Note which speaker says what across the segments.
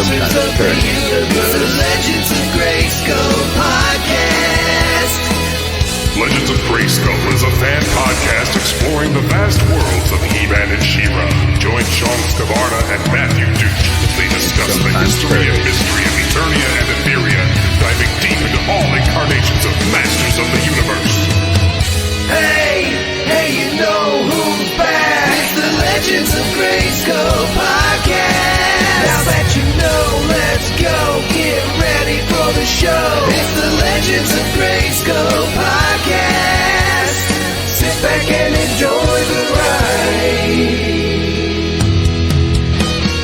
Speaker 1: Masters of the Universe, the Legends of Grayskull podcast.
Speaker 2: Legends of Grayskull is a fan podcast exploring the vast worlds of He-Man and She-Ra. Join Sean Scavarna and Matthew Duke as they discuss the history and mystery of Eternia and Etheria, diving deep into all incarnations of Masters of the Universe.
Speaker 1: Hey, you know who's back? It's the Legends of Grayskull podcast. Now that you know, let's go. Get ready for the show. It's the Legends of Grayskull podcast. Sit back and enjoy the ride.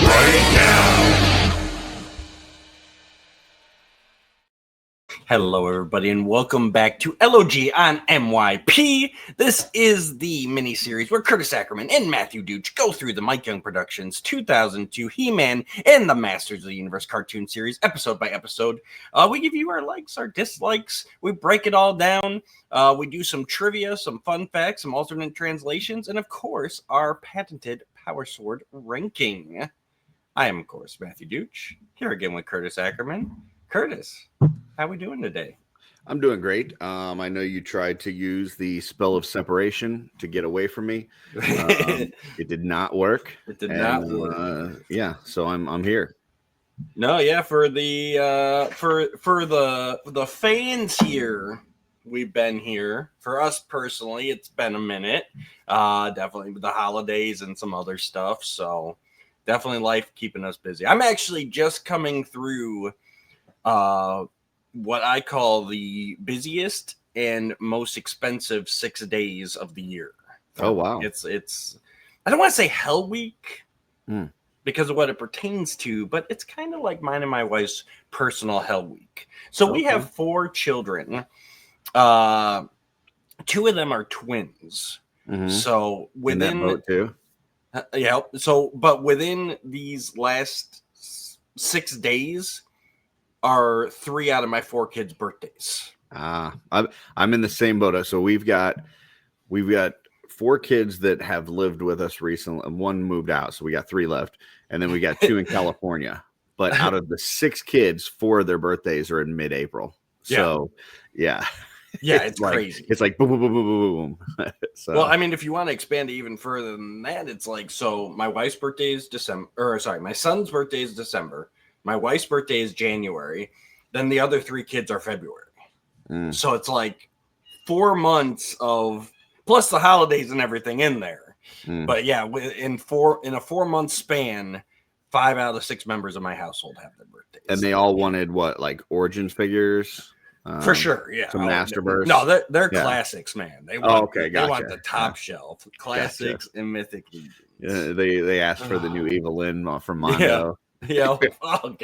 Speaker 1: Right now.
Speaker 3: Hello, everybody, and welcome back to L.O.G on MYP. This is the mini-series where Curtis Ackerman and Matthew Duch go through the Mike Young Productions 2002 He-Man and the Masters of the Universe cartoon series, episode by episode. We give you our likes, our dislikes. We break it all down. We do some trivia, some fun facts, some alternate translations, and, of course, our patented Power Sword ranking. I am, of course, Matthew Duch, here again with Curtis Ackerman. Curtis, how we doing today?
Speaker 4: I'm doing great. I know you tried to use the spell of separation to get away from me. It did not work.
Speaker 3: It did not work.
Speaker 4: Yeah, so I'm here.
Speaker 3: No, yeah, for the fans here, we've been here. For us personally, it's been a minute. Definitely with the holidays and some other stuff. So definitely life keeping us busy. I'm actually just coming through what I call the busiest and most expensive 6 days of the year.
Speaker 4: Oh wow.
Speaker 3: It's I don't want to say hell week because of what it pertains to, but it's kind of like mine and my wife's personal hell week. So we have 4 children. 2 of them are twins. Mm-hmm. So within
Speaker 4: in that boat too.
Speaker 3: Yeah. So but within these last 6 days are 3 out of my 4 kids' birthdays.
Speaker 4: I'm in the same boat. So we've got 4 kids that have lived with us recently, and 1 moved out, so we got 3 left, and then we got 2 in California. But out of the 6 kids, 4 of their birthdays are in mid-April. So yeah,
Speaker 3: it's
Speaker 4: like,
Speaker 3: crazy.
Speaker 4: It's like boom, boom, boom, boom, boom, boom. So,
Speaker 3: well, I mean, if you want to expand it even further than that, it's like, so my wife's birthday is my son's birthday is December. My wife's birthday is January. Then the other 3 kids are February. So it's like 4 months of plus the holidays and everything in there. But yeah, in a 4-month span, 5 out of the 6 members of my household have their birthdays.
Speaker 4: And they all wanted what, like Origins figures?
Speaker 3: For sure, yeah.
Speaker 4: Some Masterverse.
Speaker 3: No, they're classics, man. They want,
Speaker 4: gotcha.
Speaker 3: They want the top shelf classics and Mythic Legions.
Speaker 4: Yeah, they asked for the new Evelyn from Mondo.
Speaker 3: Yeah. Oh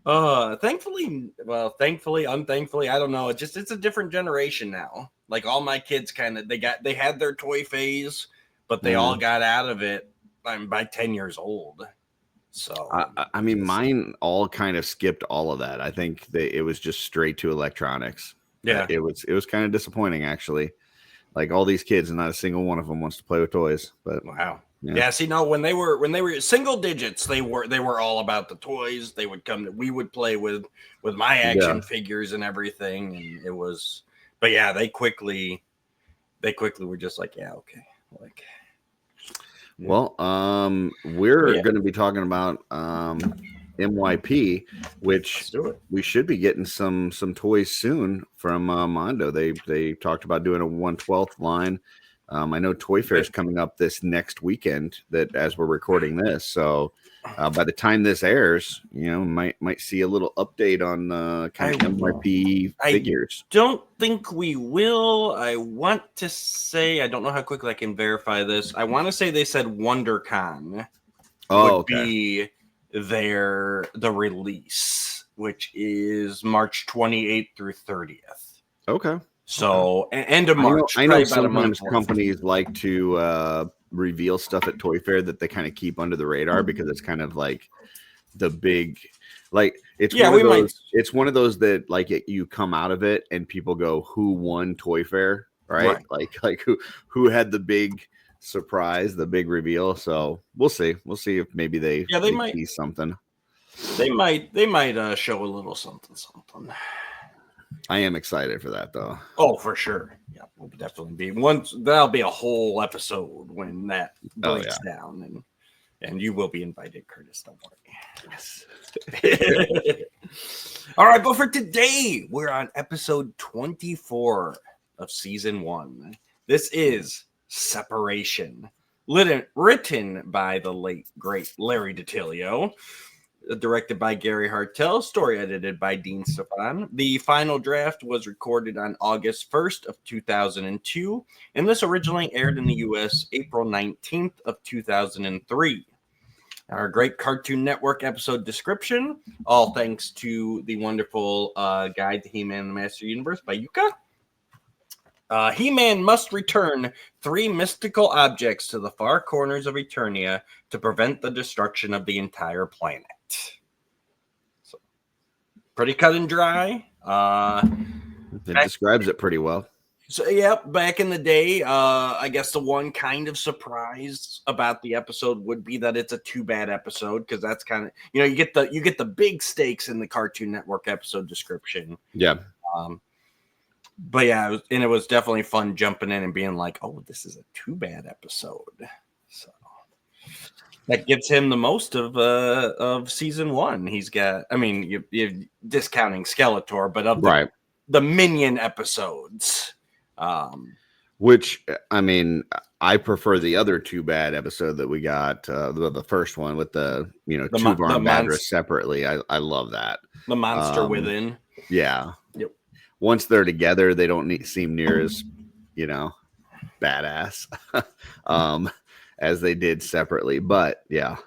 Speaker 3: God. Thankfully, unthankfully, I don't know. It's a different generation now. Like all my kids they had their toy phase, but they all got out of it by 10 years old. So
Speaker 4: I mean, mine all kind of skipped all of that. I think it was just straight to electronics.
Speaker 3: Yeah.
Speaker 4: It was kind of disappointing actually. Like all these kids and not a single one of them wants to play with toys, but
Speaker 3: wow. Yeah. See, no, when they were single digits, they were all about the toys. They would we would play with my action figures and everything, and it was. But yeah, they quickly were just like, yeah, okay, like. Yeah.
Speaker 4: Well, we're going to be talking about MYP, which we should be getting some toys soon from Mondo. They talked about doing a 1/12 line. I know Toy Fair is coming up this next weekend as we're recording this. So by the time this airs, might see a little update on kind of MYP figures.
Speaker 3: I don't think we will. I want to say, I don't know how quickly I can verify this. I want to say they said WonderCon would be the release, which is March 28th through 30th.
Speaker 4: Okay.
Speaker 3: So end of March.
Speaker 4: I know sometimes companies like to reveal stuff at Toy Fair that they kind of keep under the radar because it's kind of like the big, like it's it's one of those that like you come out of it and people go, who won Toy Fair, right? Like who had the big surprise, the big reveal. So we'll see if maybe they might see something.
Speaker 3: They might show a little something.
Speaker 4: I am excited for that though.
Speaker 3: Oh, for sure. Yeah, we'll definitely be that'll be a whole episode when that breaks down, and you will be invited, Curtis. Don't worry. Yes. All right, but for today, we're on episode 24 of season 1. This is Separation, written by the late great Larry DiTillio, directed by Gary Hartell, story edited by Dean Stefan. The final draft was recorded on August 1st of 2002, and this originally aired in the U.S. April 19th of 2003. Our great Cartoon Network episode description, all thanks to the wonderful Guide to He-Man and the Master Universe by Yuka. He-Man must return 3 mystical objects to the far corners of Eternia to prevent the destruction of the entire planet. So, pretty cut and dry.
Speaker 4: It describes it pretty well.
Speaker 3: So, yep, back in the day, I guess the one kind of surprise about the episode would be that it's a 2-bad episode, because that's kind of, you get the big stakes in the Cartoon Network episode description.
Speaker 4: Yeah.
Speaker 3: But yeah, it was definitely fun jumping in and being like, oh, this is a 2-bad episode. So that gives him the most of season 1. He's got, I mean, you're discounting Skeletor, but of the Minion episodes.
Speaker 4: Which, I mean, I prefer the other 2-bad episode that we got, the first one with the Tuvar and Badra separately. I love that.
Speaker 3: The Monster Within.
Speaker 4: Yeah.
Speaker 3: Yep.
Speaker 4: Once they're together, they don't seem near as, badass as they did separately. But yeah,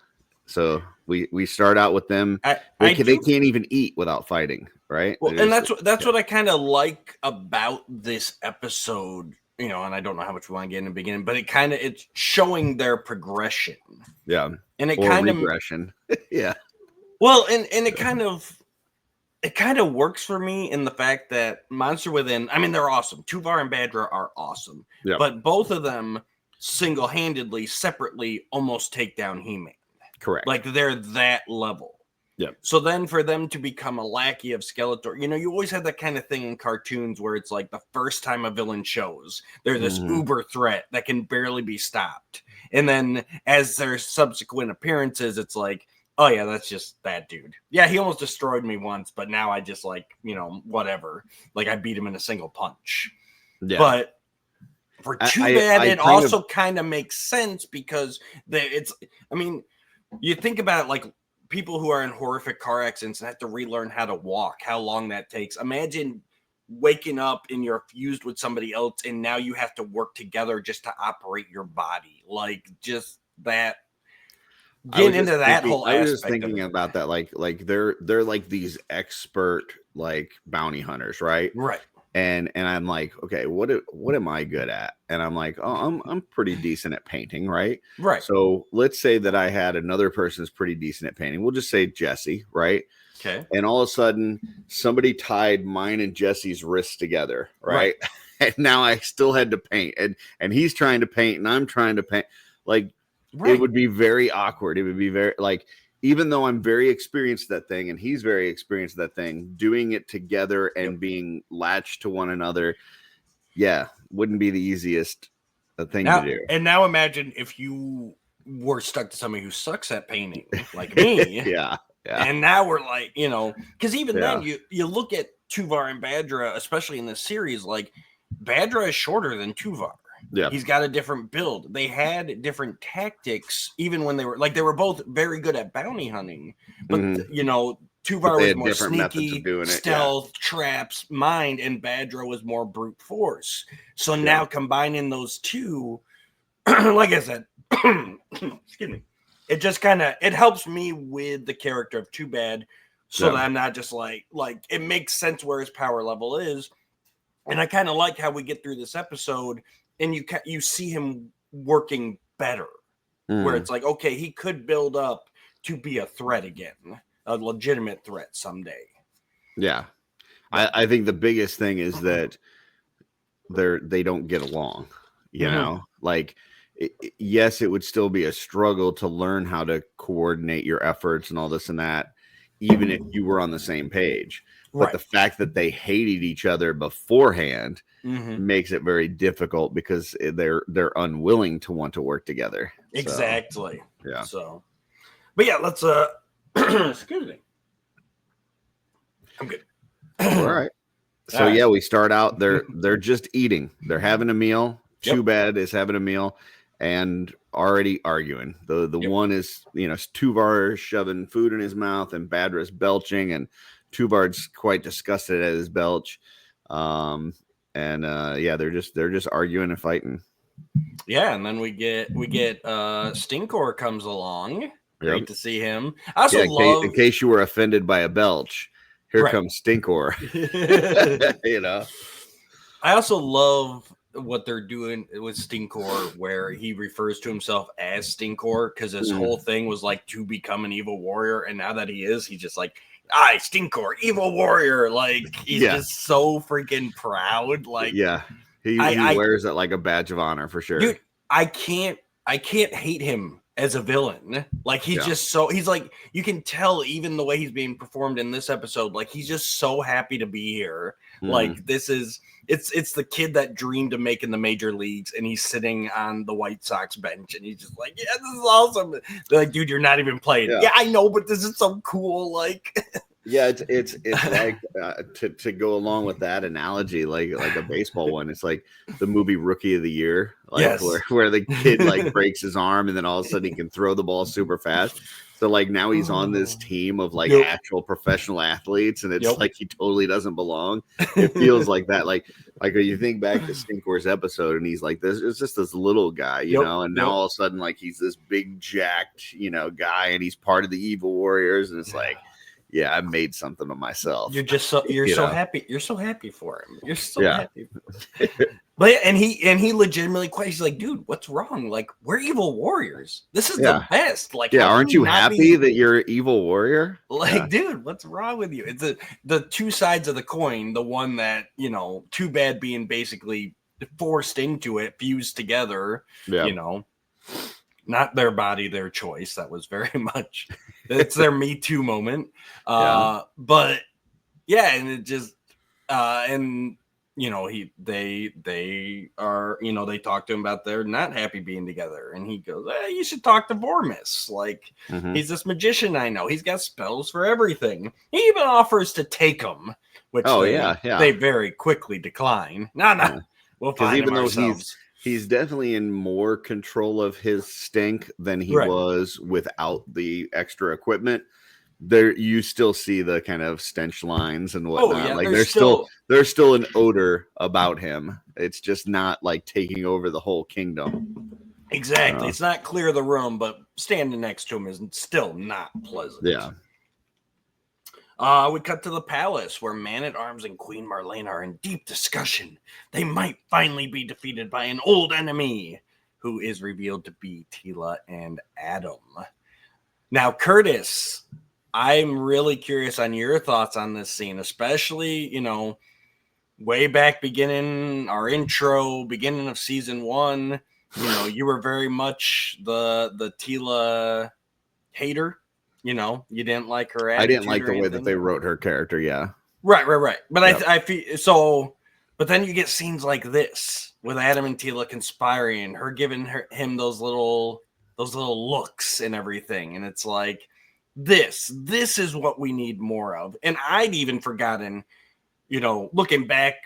Speaker 4: so we start out with them. They can't even eat without fighting, right?
Speaker 3: Well, and that's what I kind of like about this episode. And I don't know how much we want to get in the beginning, but it's showing their progression.
Speaker 4: Yeah,
Speaker 3: and it kind of
Speaker 4: regression. Yeah.
Speaker 3: Well, and it kind of works for me in the fact that Monster Within, I mean, they're awesome. Tuvar and Badra are awesome.
Speaker 4: Yeah.
Speaker 3: But both of them single-handedly, separately, almost take down He-Man.
Speaker 4: Correct.
Speaker 3: Like, they're that level.
Speaker 4: Yeah.
Speaker 3: So then for them to become a lackey of Skeletor, you always have that kind of thing in cartoons where it's like the first time a villain shows, they're this uber threat that can barely be stopped. And then as their subsequent appearances, it's like, oh, yeah, that's just that dude. Yeah, he almost destroyed me once, but now I just whatever. Like, I beat him in a single punch.
Speaker 4: Yeah.
Speaker 3: But for Too-Bad, it also kind of makes sense because you think about it like people who are in horrific car accidents and have to relearn how to walk, how long that takes. Imagine waking up and you're fused with somebody else and now you have to work together just to operate your body. Like, just that. Get into that whole aspect.
Speaker 4: I was just thinking about that, like they're like these expert like bounty hunters, right?
Speaker 3: Right.
Speaker 4: And I'm like, okay, what am I good at? And I'm like, oh, I'm pretty decent at painting, right?
Speaker 3: Right.
Speaker 4: So let's say that I had another person who's pretty decent at painting. We'll just say Jesse, right?
Speaker 3: Okay.
Speaker 4: And all of a sudden, somebody tied mine and Jesse's wrists together, right? And now I still had to paint, and he's trying to paint, and I'm trying to paint, like. Right. It would be very awkward. It would be very even though I'm very experienced at that thing and he's very experienced at that thing, doing it together and being latched to one another, wouldn't be the easiest thing to do.
Speaker 3: And now imagine if you were stuck to somebody who sucks at painting like me.
Speaker 4: Yeah.
Speaker 3: And now we're like, because even then you look at Tuvar and Badra, especially in this series, like Badra is shorter than Tuvar.
Speaker 4: Yeah,
Speaker 3: he's got a different build. They had different tactics, even when they were both very good at bounty hunting. But Tuvar was more sneaky, stealth, traps, mind, and Badra was more brute force. So now combining those two, like I said, excuse me, it just it helps me with the character of Too-Bad, so that I'm not just like it makes sense where his power level is, and I kind of like how we get through this episode. And you see him working better, where it's like, okay, he could build up to be a threat again, a legitimate threat someday.
Speaker 4: Yeah, I think the biggest thing is that they don't get along. You know, like yes, it would still be a struggle to learn how to coordinate your efforts and all this and that. even if you were on the same page. But
Speaker 3: Right.
Speaker 4: the fact that they hated each other beforehand
Speaker 3: Mm-hmm.
Speaker 4: makes it very difficult because they're unwilling to want to work together.
Speaker 3: Exactly.
Speaker 4: So, yeah.
Speaker 3: So, but yeah, let's excuse me. I'm good.
Speaker 4: All right. So
Speaker 3: All right.
Speaker 4: yeah, we start out. They're just eating. They're having a meal.
Speaker 3: Yep.
Speaker 4: Too bad is having a meal and already arguing. The
Speaker 3: Yep.
Speaker 4: one is Tuvar shoving food in his mouth and Badra's belching, and Tuvar's quite disgusted at his belch. Yeah, they're just arguing and fighting.
Speaker 3: Yeah, and then we get Stinkor comes along. Great
Speaker 4: Yep.
Speaker 3: to see him. I also
Speaker 4: Yeah,
Speaker 3: love
Speaker 4: in case you were offended by a belch, here
Speaker 3: Right.
Speaker 4: comes Stinkor.
Speaker 3: I also love what they're doing with Stinkor, where he refers to himself as Stinkor, because his whole thing was like to become an evil warrior, and now that he is, he's just like, I Stinkor, evil warrior. Like he's just so freaking proud. Like
Speaker 4: he wears it like a badge of honor for sure.
Speaker 3: Dude, I can't hate him as a villain. Like he's just he's like, you can tell even the way he's being performed in this episode, like he's just so happy to be here. Like this is it's the kid that dreamed of making the major leagues, and he's sitting on the White Sox bench, and he's just like, yeah, this is awesome. They're like, dude, you're not even playing. Yeah, I know, but this is so cool. Like
Speaker 4: yeah, it's like to go along with that analogy, like a baseball one. It's like the movie Rookie of the Year, like where the kid like breaks his arm and then all of a sudden he can throw the ball super fast. So like now he's on this team of like actual professional athletes, and it's like he totally doesn't belong. It feels like that, like when you think back to Stinkor's episode, and he's like, this it's just this little guy, you know, and now all of a sudden like he's this big jacked, guy, and he's part of the evil warriors, and it's like, yeah, I made something of myself.
Speaker 3: You're just so so happy. You're so happy for him. You're so happy for him. But and he legitimately questions, like, dude, what's wrong? Like, we're evil warriors. This is the best. Like,
Speaker 4: aren't you happy that you're an evil warrior?
Speaker 3: Like, dude, what's wrong with you? It's the two sides of the coin. The one that, too bad being basically forced into it, fused together, not their body, their choice. That was very much, it's their Me Too moment. But yeah, and it just, they are, they talk to him about they're not happy being together. And he goes, hey, you should talk to Vormis. Like, he's this magician I know. He's got spells for everything. He even offers to take them, which they very quickly decline. No. We'll find
Speaker 4: even
Speaker 3: him
Speaker 4: though
Speaker 3: ourselves.
Speaker 4: He's definitely in more control of his stink than he was without the extra equipment. There, you still see the kind of stench lines and whatnot. Like there's still an odor about him. It's just not like taking over the whole kingdom.
Speaker 3: Exactly. It's not clear of the room, but standing next to him is still not pleasant.
Speaker 4: Yeah.
Speaker 3: We cut to the palace where Man-at-Arms and Queen Marlene are in deep discussion. They might finally be defeated by an old enemy, who is revealed to be Teela and Adam. Now, Curtis, I'm really curious on your thoughts on this scene, especially, way back beginning, our intro, beginning of season 1, you were very much the Teela hater. You didn't like her attitude.
Speaker 4: I didn't like the way that they wrote her character. Yeah.
Speaker 3: Right. But I feel so. But then you get scenes like this with Adam and Teela conspiring, her giving him those little looks and everything, and it's like this is what we need more of. And I'd even forgotten, looking back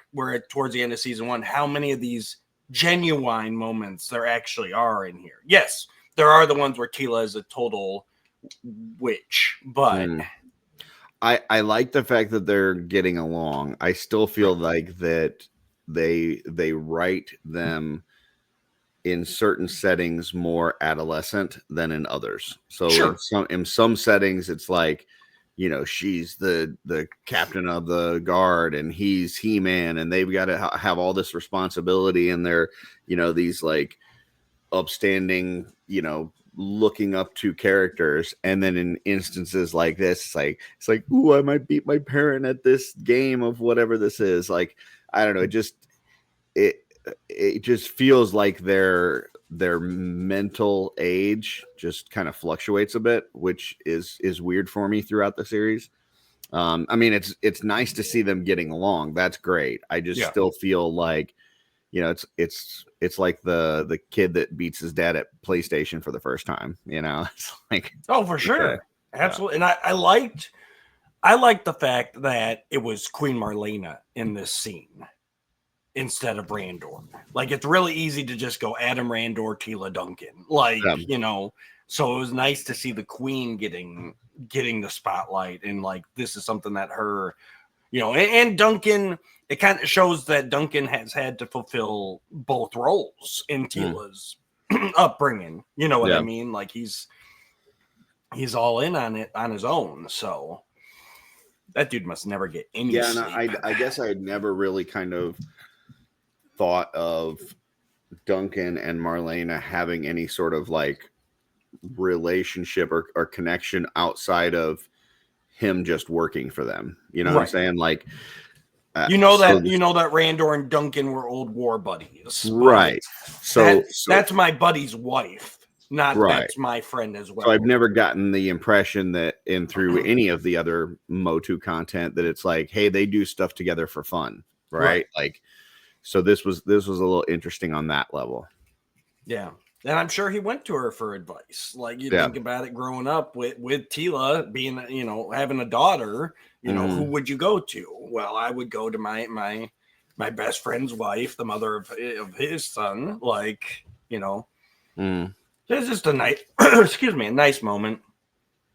Speaker 3: towards the end of season 1, how many of these genuine moments there actually are in here. Yes, there are the ones where Teela is a total witch, but
Speaker 4: I like the fact that they're getting along. I still feel like that they write them in certain settings more adolescent than in others. So in some settings it's like, she's the captain of the guard and he's He-Man, and they've got to have all this responsibility, and they're these like upstanding, looking up to characters. And then in instances like this, it's like, ooh, I might beat my parent at this game of whatever this is. Like, I don't know, it just feels like they're their mental age just kind of fluctuates a bit, which is weird for me throughout the series. I mean, it's nice to see them getting along. That's great. I just still feel like, it's like the kid that beats his dad at PlayStation for the first time. It's like,
Speaker 3: oh, for sure, absolutely. And I liked the fact that it was Queen Marlena in this scene instead of Randor. Like, it's really easy to just go Adam Randor, Tila Duncan. Like, so it was nice to see the Queen getting the spotlight, and like this is something that her, and Duncan, it kind of shows that Duncan has had to fulfill both roles in Tila's upbringing. You know what I mean? Like he's all in on it on his own. So that dude must never get any sleep.
Speaker 4: And I guess I had never really kind of thought of Duncan and Marlena having any sort of like relationship or connection outside of him just working for them. You know what I'm saying? Like, that Randor
Speaker 3: and Duncan were old war buddies,
Speaker 4: right? So
Speaker 3: that's my buddy's wife, not that's my friend as well.
Speaker 4: So I've never gotten the impression that through any of the other Motu content that it's like, hey, they do stuff together for fun, right? Like, so this was a little interesting on that level.
Speaker 3: Yeah. And I'm sure he went to her for advice. Like, you think about it growing up with Tila being, having a daughter, who would you go to? Well, I would go to my best friend's wife, the mother of his son. Like, it's just a nice, a nice moment.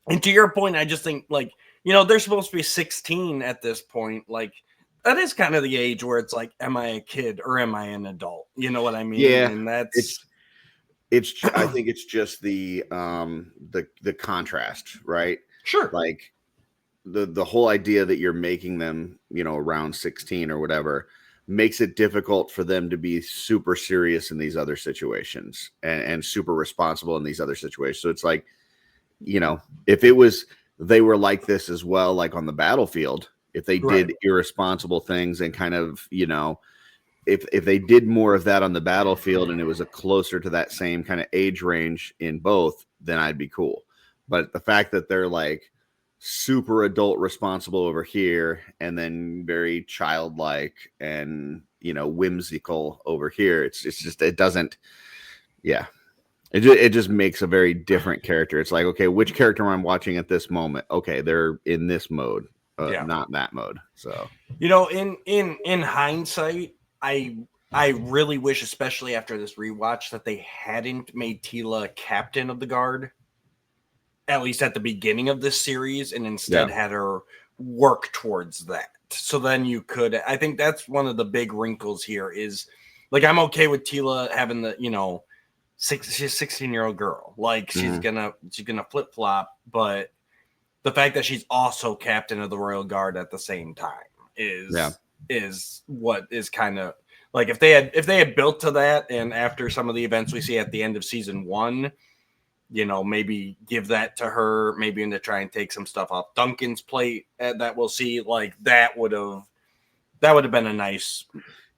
Speaker 3: And to your point, I just think like, they're supposed to be 16 at this point. Like, that is kind of the age where it's like, am I a kid or am I an adult? You know what I mean?
Speaker 4: Yeah.
Speaker 3: And that's...
Speaker 4: I think it's just the contrast, right?
Speaker 3: Sure.
Speaker 4: Like the whole idea that you're making them, around 16 or whatever makes it difficult for them to be super serious in these other situations and super responsible in these other situations. So it's like, if they were like this as well, like on the battlefield, if they did irresponsible things and kind of, if they did more of that on the battlefield and it was a closer to that same kind of age range in both, then I'd be cool. But the fact that they're like super adult responsible over here and then very childlike and, whimsical over here, it's just, it doesn't, it just makes a very different character. It's like, okay, which character am I watching at this moment? Okay, they're in this mode, not that mode. So,
Speaker 3: in hindsight, I really wish, especially after this rewatch, that they hadn't made Tila captain of the guard, at least at the beginning of this series, and instead had her work towards that. So then you could, I think that's one of the big wrinkles here is, like, I'm okay with Tila having the, she's a 16-year-old girl. Like, she's gonna flip flop, but the fact that she's also captain of the Royal Guard at the same time is what is kind of like, if they had built to that, and after some of the events we see at the end of season 1, maybe give that to her, maybe to try and take some stuff off Duncan's plate that we'll see, like that would have been a nice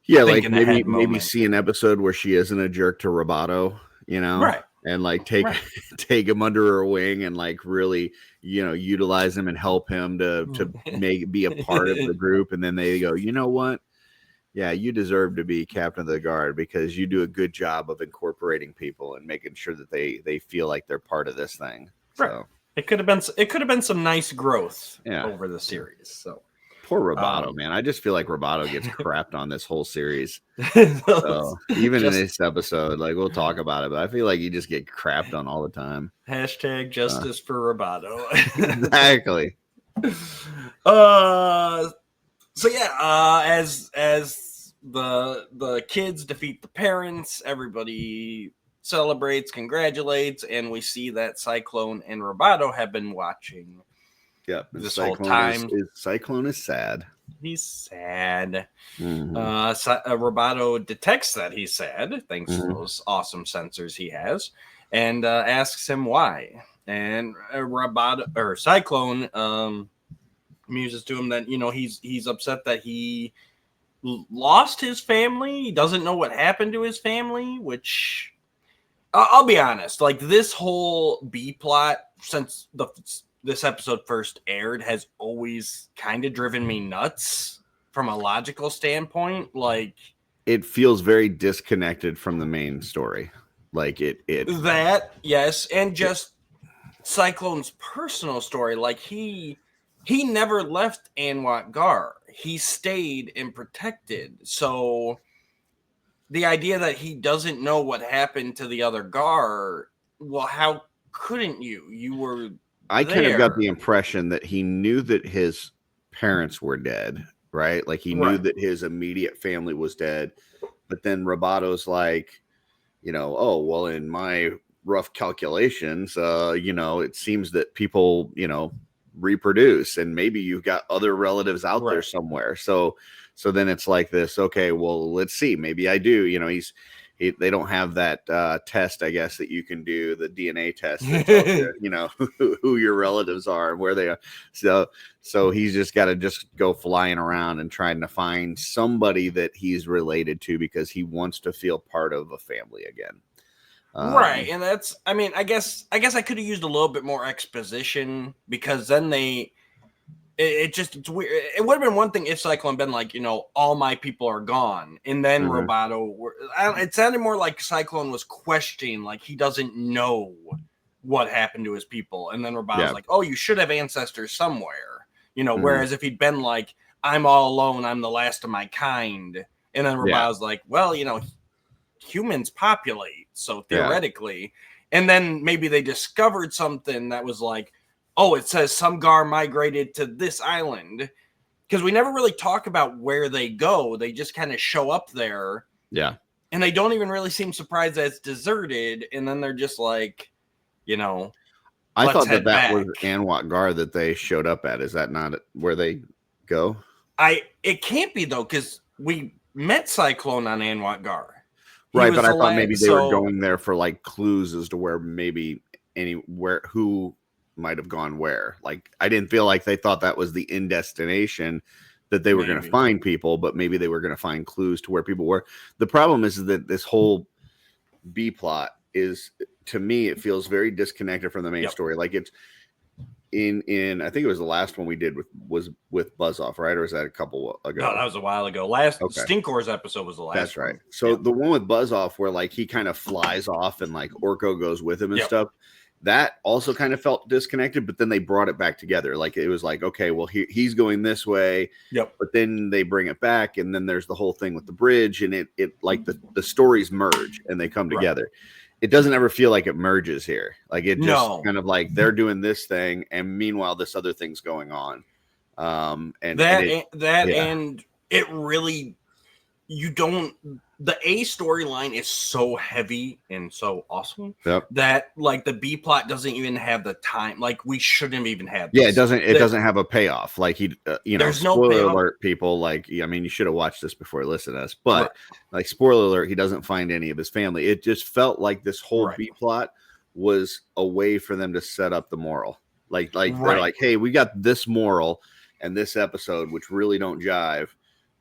Speaker 4: like maybe see an episode where she isn't a jerk to Roboto,
Speaker 3: right,
Speaker 4: and like take him under her wing and like really utilize him and help him to be a part of the group, and then they go, you know what, you deserve to be captain of the guard because you do a good job of incorporating people and making sure that they feel like they're part of this thing.
Speaker 3: Right. So it could have been some nice growth over the series. So
Speaker 4: poor Roboto, man. I just feel like Roboto gets crapped on this whole series. So even in this episode, like we'll talk about it, but I feel like you just get crapped on all the time.
Speaker 3: Hashtag justice for Roboto.
Speaker 4: Exactly.
Speaker 3: So as the kids defeat the parents, everybody celebrates, congratulates, and we see that Cyclone and Roboto have been watching.
Speaker 4: Yeah,
Speaker 3: this whole time.
Speaker 4: Cyclone is sad.
Speaker 3: He's sad.
Speaker 4: Mm-hmm.
Speaker 3: Roboto detects that he's sad, thanks to those awesome sensors he has, and asks him why. And Cyclone muses to him that he's upset that he lost his family. He doesn't know what happened to his family, which I'll be honest. Like this whole B plot since this episode first aired has always kind of driven me nuts from a logical standpoint. Like
Speaker 4: it feels very disconnected from the main story. Like it
Speaker 3: that, yes, and just Cyclone's personal story. Like he never left Anwat Gar. He stayed and protected. So the idea that he doesn't know what happened to the other Gar, well, how couldn't you? You were
Speaker 4: I
Speaker 3: there.
Speaker 4: kind of got the impression that he knew that his parents were dead, right? Like he knew that his immediate family was dead. But then Robato's like, oh, well, in my rough calculations, it seems that people, reproduce and maybe you've got other relatives out there somewhere. So then it's like this, okay, well, let's see, maybe I do, they don't have that test, I guess, that you can do, the DNA test that tells you, who your relatives are and where they are. So he's just got to just go flying around and trying to find somebody that he's related to because he wants to feel part of a family again.
Speaker 3: Right, and that's, I mean, I guess I could have used a little bit more exposition because then it's weird. It would have been one thing if Cyclone been like, all my people are gone, and then Roboto. It sounded more like Cyclone was questioning, like he doesn't know what happened to his people, and then Roboto's like, oh, you should have ancestors somewhere, Whereas if he'd been like, I'm all alone, I'm the last of my kind, and then Roboto's like, well, humans populate, so theoretically, and then maybe they discovered something that was like, oh, it says some Gar migrated to this island, because we never really talk about where they go. They just kind of show up there, and they don't even really seem surprised that it's deserted, and then they're just like,
Speaker 4: I thought that was Anwat Gar that they showed up at. Is that not where they go?
Speaker 3: It can't be though, because we met Cyclone on Anwat Gar.
Speaker 4: Right, but I thought maybe they were going there for like clues as to where maybe who might have gone where. Like I didn't feel like they thought that was the end destination, that they were going to find people, but maybe they were going to find clues to where people were. The problem is that this whole B plot is, to me, it feels very disconnected from the main story. Like it's in I think it was the last one we did was with Buzzoff, right? Or was that a couple ago?
Speaker 3: No, that was a while ago. Stinkor's episode was the last.
Speaker 4: That's right. So the one with Buzzoff where like he kind of flies off and like Orko goes with him and stuff, that also kind of felt disconnected, but then they brought it back together. Like it was like, okay, well he's going this way, but then they bring it back, and then there's the whole thing with the bridge, and it like the stories merge and they come together. It doesn't ever feel like it merges here. Like it just kind of like they're doing this thing, and meanwhile this other thing's going on. And it really, the A storyline is so heavy and so awesome that like the B plot doesn't even have the time. Like we shouldn't even have this. It doesn't have a payoff. Like there's no spoiler alert, people. Like, I mean, you should have watched this before you listen to us, but like spoiler alert, he doesn't find any of his family. It just felt like this whole B plot was a way for them to set up the moral. Like they're like, hey, we got this moral and this episode, which really don't jive.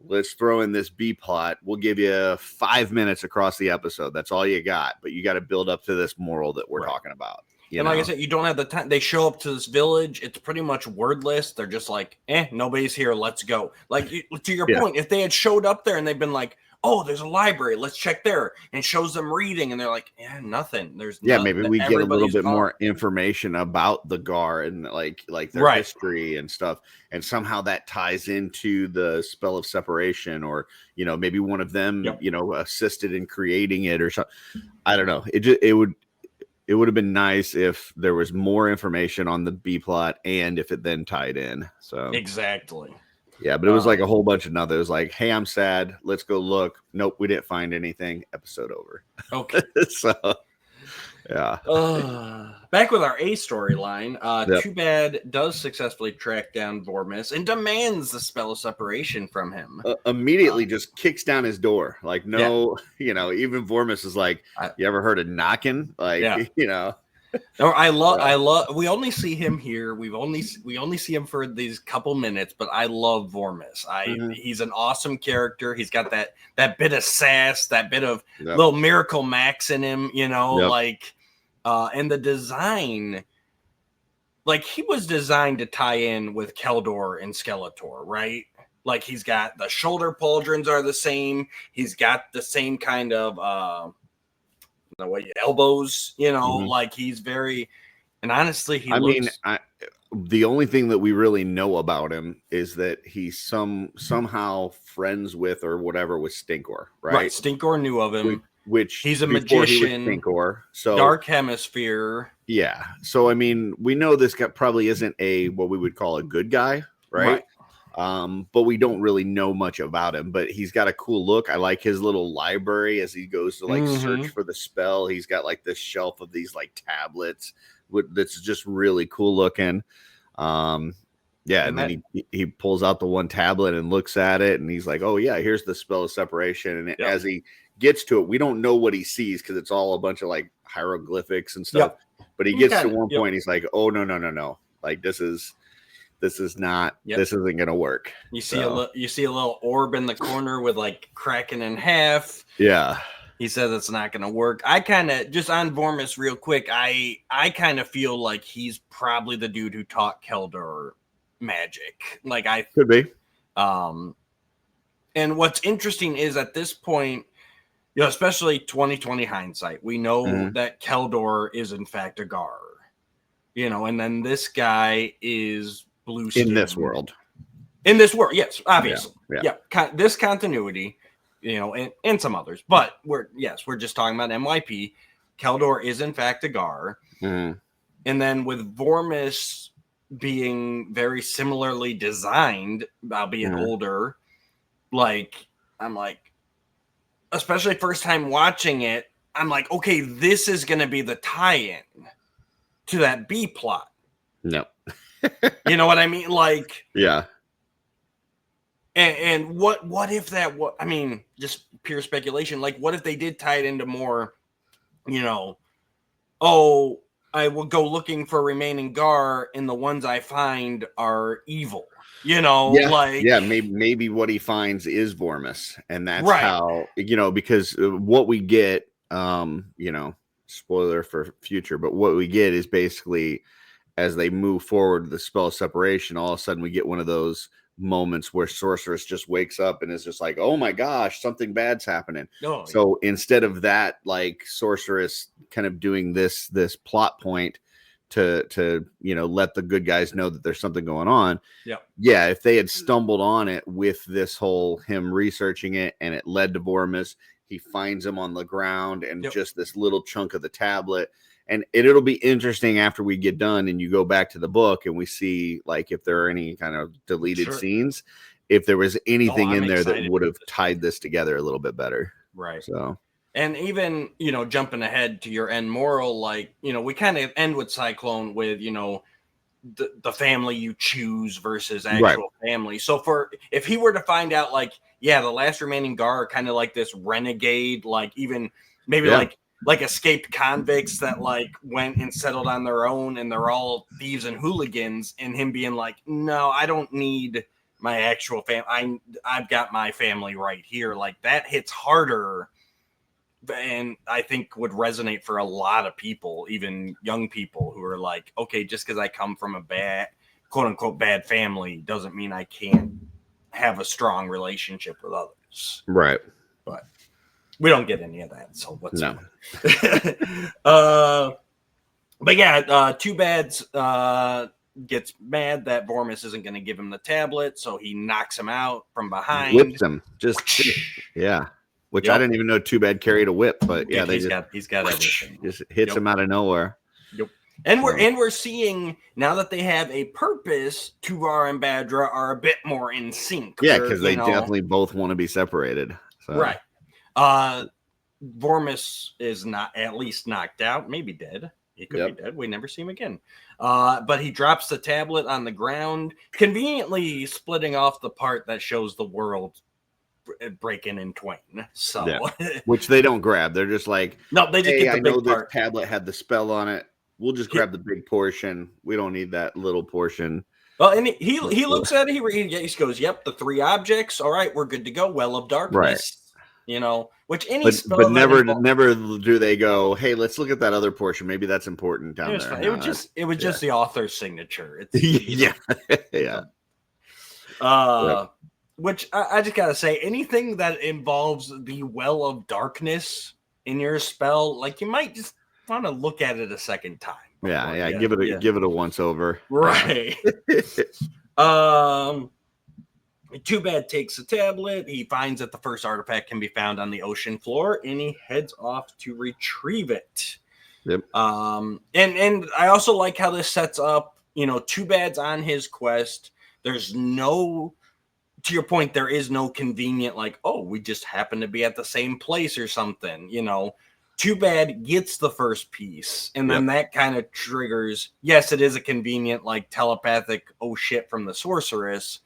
Speaker 4: Let's throw in this B plot. We'll give you 5 minutes across the episode. That's all you got. But you got to build up to this moral that we're talking about.
Speaker 3: And like I said, you don't have the time. They show up to this village. It's pretty much wordless. They're just like, nobody's here. Let's go. Like, to your point, if they had showed up there and they've been like, oh, there's a library. Let's check there. And shows them reading. And they're like, nothing. There's
Speaker 4: maybe we get a little bit more information about the Gar and like their history and stuff. And somehow that ties into the spell of separation, or, maybe one of them, assisted in creating it or something. I don't know. It would have been nice if there was more information on the B plot and if it then tied in. So
Speaker 3: exactly.
Speaker 4: Yeah, but it was like a whole bunch of nothing. It was like, hey, I'm sad. Let's go look. Nope, we didn't find anything. Episode over.
Speaker 3: Okay.
Speaker 4: So, yeah.
Speaker 3: Back with our A storyline. Too Bad does successfully track down Vormis and demands the spell of separation from him.
Speaker 4: Immediately just kicks down his door. Like, no, even Vormis is like, you ever heard of knocking? Like,
Speaker 3: No, I love. We only see him here. We only see him for these couple minutes, but I love Vormis. He's an awesome character. He's got that bit of sass, that bit of little Miracle Max in him. And the design, like he was designed to tie in with Keldor and Skeletor, right? Like he's got the shoulder pauldrons are the same. He's got the same kind of elbows, like he's very, and honestly,
Speaker 4: the only thing that we really know about him is that he's somehow friends with or whatever with Stinkor, right?
Speaker 3: Right, Stinkor knew of him,
Speaker 4: which
Speaker 3: he's a magician.
Speaker 4: Stinkor, so
Speaker 3: Dark Hemisphere.
Speaker 4: Yeah, so I mean, we know this guy probably isn't what we would call a good guy, right? But we don't really know much about him, but he's got a cool look. I like his little library as he goes to like search for the spell. He's got like this shelf of these like tablets that's just really cool looking. And then he pulls out the one tablet and looks at it and he's like, oh yeah, here's the spell of separation. And as he gets to it, we don't know what he sees because it's all a bunch of like hieroglyphics and stuff. But he gets to one point, he's like, oh no. Like this isn't gonna work.
Speaker 3: You see a little orb in the corner with like cracking in half.
Speaker 4: Yeah.
Speaker 3: He says it's not gonna work. I kind of just on Vormis real quick, I kind of feel like he's probably the dude who taught Keldor magic. Like I
Speaker 4: could be.
Speaker 3: And what's interesting is at this point, especially 2020 hindsight, we know that Keldor is in fact a Gar. And then this guy is blue skin.
Speaker 4: In this world,
Speaker 3: yes, obviously. This continuity, and some others, but we're just talking about MYP. Keldor is in fact a Gar. And then with Vormis being very similarly designed, albeit older, like I'm like, especially first time watching it, I'm like, okay, this is gonna be the tie-in to that B plot.
Speaker 4: No.
Speaker 3: You know what I mean? like and what if that just pure speculation, like what if they did tie it into more, I will go looking for remaining Gar and the ones I find are evil,
Speaker 4: maybe what he finds is Vormis, and that's how, because what we get, spoiler for future, but what we get is basically as they move forward the spell separation, all of a sudden we get one of those moments where Sorceress just wakes up and is just like, oh my gosh, something bad's happening. So instead of that, like Sorceress kind of doing this plot point to let the good guys know that there's something going on. If they had stumbled on it with this whole him researching it and it led to Vormis, he finds him on the ground and just this little chunk of the tablet. And it'll be interesting after we get done and you go back to the book and we see like if there are any kind of deleted scenes, if there was anything in there that would have tied this together a little bit better.
Speaker 3: Right.
Speaker 4: So,
Speaker 3: and even, jumping ahead to your end moral, like, we kind of end with Cyclone with, the family you choose versus actual family. So if he were to find out like, the last remaining Gar are kind of like this renegade, like even maybe like escaped convicts that like went and settled on their own and they're all thieves and hooligans, and him being like, no, I don't need my actual family. I've got my family right here. Like that hits harder and I think would resonate for a lot of people, even young people who are like, okay, just because I come from a bad, quote unquote, bad family doesn't mean I can't have a strong relationship with others.
Speaker 4: Right.
Speaker 3: But we don't get any of that. So what's
Speaker 4: no.
Speaker 3: But Two Bads gets mad that Vormis isn't going to give him the tablet, so he knocks him out from behind.
Speaker 4: Whips him. Which I didn't even know Two Bad carried a whip, but
Speaker 3: he's got everything.
Speaker 4: Just hits him out of nowhere.
Speaker 3: Yep. And we're seeing now that they have a purpose, Tuvar and Badra are a bit more in sync.
Speaker 4: Yeah, because they definitely both want to be separated. So.
Speaker 3: Right. Vormis is not at least knocked out, maybe dead. He could be dead. We never see him again. But he drops the tablet on the ground, conveniently splitting off the part that shows the world breaking in twain. So,
Speaker 4: which they don't grab. They're just like,
Speaker 3: no, they just get the
Speaker 4: I
Speaker 3: big
Speaker 4: know
Speaker 3: part.
Speaker 4: this tablet had the spell on it. we'll just grab the big portion. We don't need that little portion.
Speaker 3: Well, and he looks at it. He goes, "Yep, the 3 objects. All right, we're good to go. Well of darkness, which any spell
Speaker 4: but never do they go, hey, let's look at that other portion. Maybe that's important down there.
Speaker 3: Fine. It was just the author's signature.
Speaker 4: Yeah.
Speaker 3: Which I just gotta say, anything that involves the well of darkness in your spell, like you might just want to look at it a second time.
Speaker 4: Give it a once over.
Speaker 3: Right. Too Bad takes a tablet. He finds that the first artifact can be found on the ocean floor, and he heads off to retrieve it.
Speaker 4: Yep.
Speaker 3: And I also like how this sets up, Too Bad's on his quest. There's no, to your point, there is no convenient, like, oh, we just happen to be at the same place or something, Too Bad gets the first piece, and then that kind of triggers, yes, it is a convenient, like, telepathic, oh shit, from the sorceress,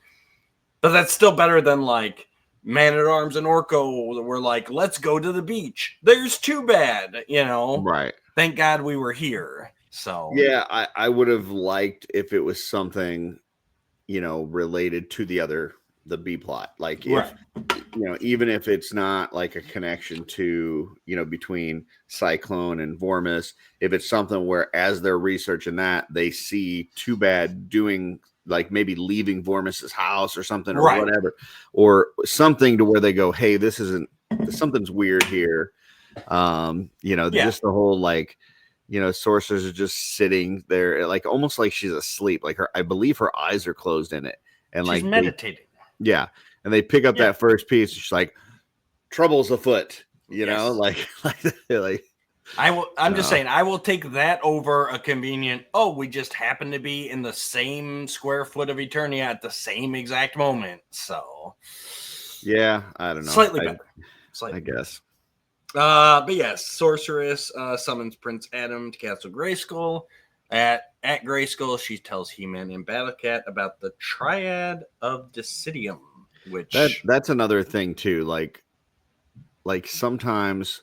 Speaker 3: but that's still better than, like, Man-at-Arms and Orko were like, let's go to the beach. There's Too Bad,
Speaker 4: Right.
Speaker 3: Thank God we were here. So
Speaker 4: yeah, I would have liked if it was something, related to the B plot. Like if, even if it's not like a connection to, between Cyclone and Vormis, if it's something where as they're researching that, they see Too Bad doing, like, maybe leaving Vormis's house or something, or whatever, or something to where they go, hey, something's weird here. Just the whole, like, sorcerers are just sitting there, like, almost like she's asleep. Like, I believe her eyes are closed in it. And
Speaker 3: she's
Speaker 4: like
Speaker 3: meditating.
Speaker 4: And they pick up that first piece. She's like, trouble's afoot, like
Speaker 3: I'm just saying, I will take that over a convenient, we just happen to be in the same square foot of Eternia at the same exact moment. So,
Speaker 4: I don't know.
Speaker 3: Slightly better.
Speaker 4: I guess.
Speaker 3: But yes, Sorceress summons Prince Adam to Castle Grayskull. At Grayskull, she tells He-Man and Battlecat about the Triad of Decidium, which...
Speaker 4: That's another thing, too. Like sometimes...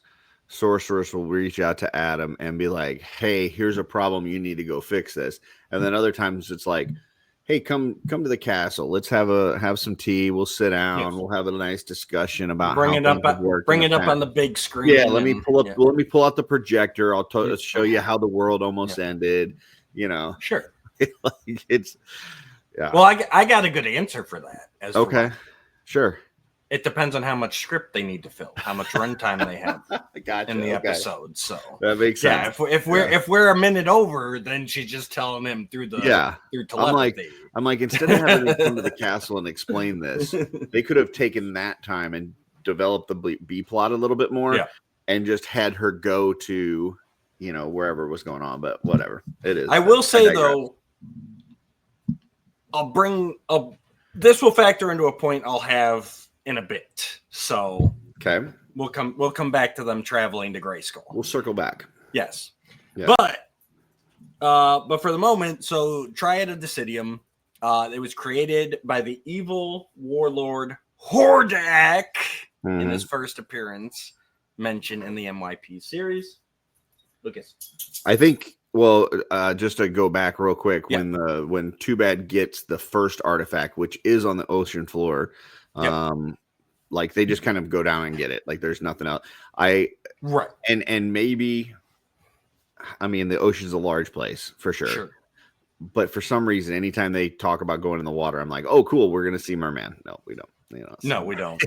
Speaker 4: Sorceress will reach out to Adam and be like, hey, here's a problem, you need to go fix this. And then other times it's like, hey, come to the castle, let's have some tea, we'll sit down, we'll have a nice discussion about
Speaker 3: bring it up on the big screen.
Speaker 4: Let me pull out the projector, I'll show you how the world almost ended,
Speaker 3: Sure.
Speaker 4: It's
Speaker 3: well, I got a good answer for that as
Speaker 4: sure.
Speaker 3: It depends on how much script they need to fill, how much runtime they have in the episode. So
Speaker 4: that makes sense.
Speaker 3: Yeah, if we're a minute over, then she's just telling him through telepathy.
Speaker 4: I'm like, instead of having to come to the castle and explain this, they could have taken that time and developed the B plot a little bit more, and just had her go to, wherever was going on. But whatever it is.
Speaker 3: I will say though, this will factor into a point I'll have in a bit. So we'll come back to them traveling to Grayskull.
Speaker 4: We'll circle back.
Speaker 3: Yes. Yeah. But for the moment, so Triad of Decidium, it was created by the evil warlord Hordak in his first appearance mentioned in the MYP series. Lucas.
Speaker 4: I think just to go back real quick, when Too Bad gets the first artifact, which is on the ocean floor, like they just kind of go down and get it. Like there's nothing else. And maybe, I mean, the ocean's a large place for sure. But for some reason, anytime they talk about going in the water, I'm like, oh, cool, we're gonna see Merman. No, we don't.
Speaker 3: No, we don't.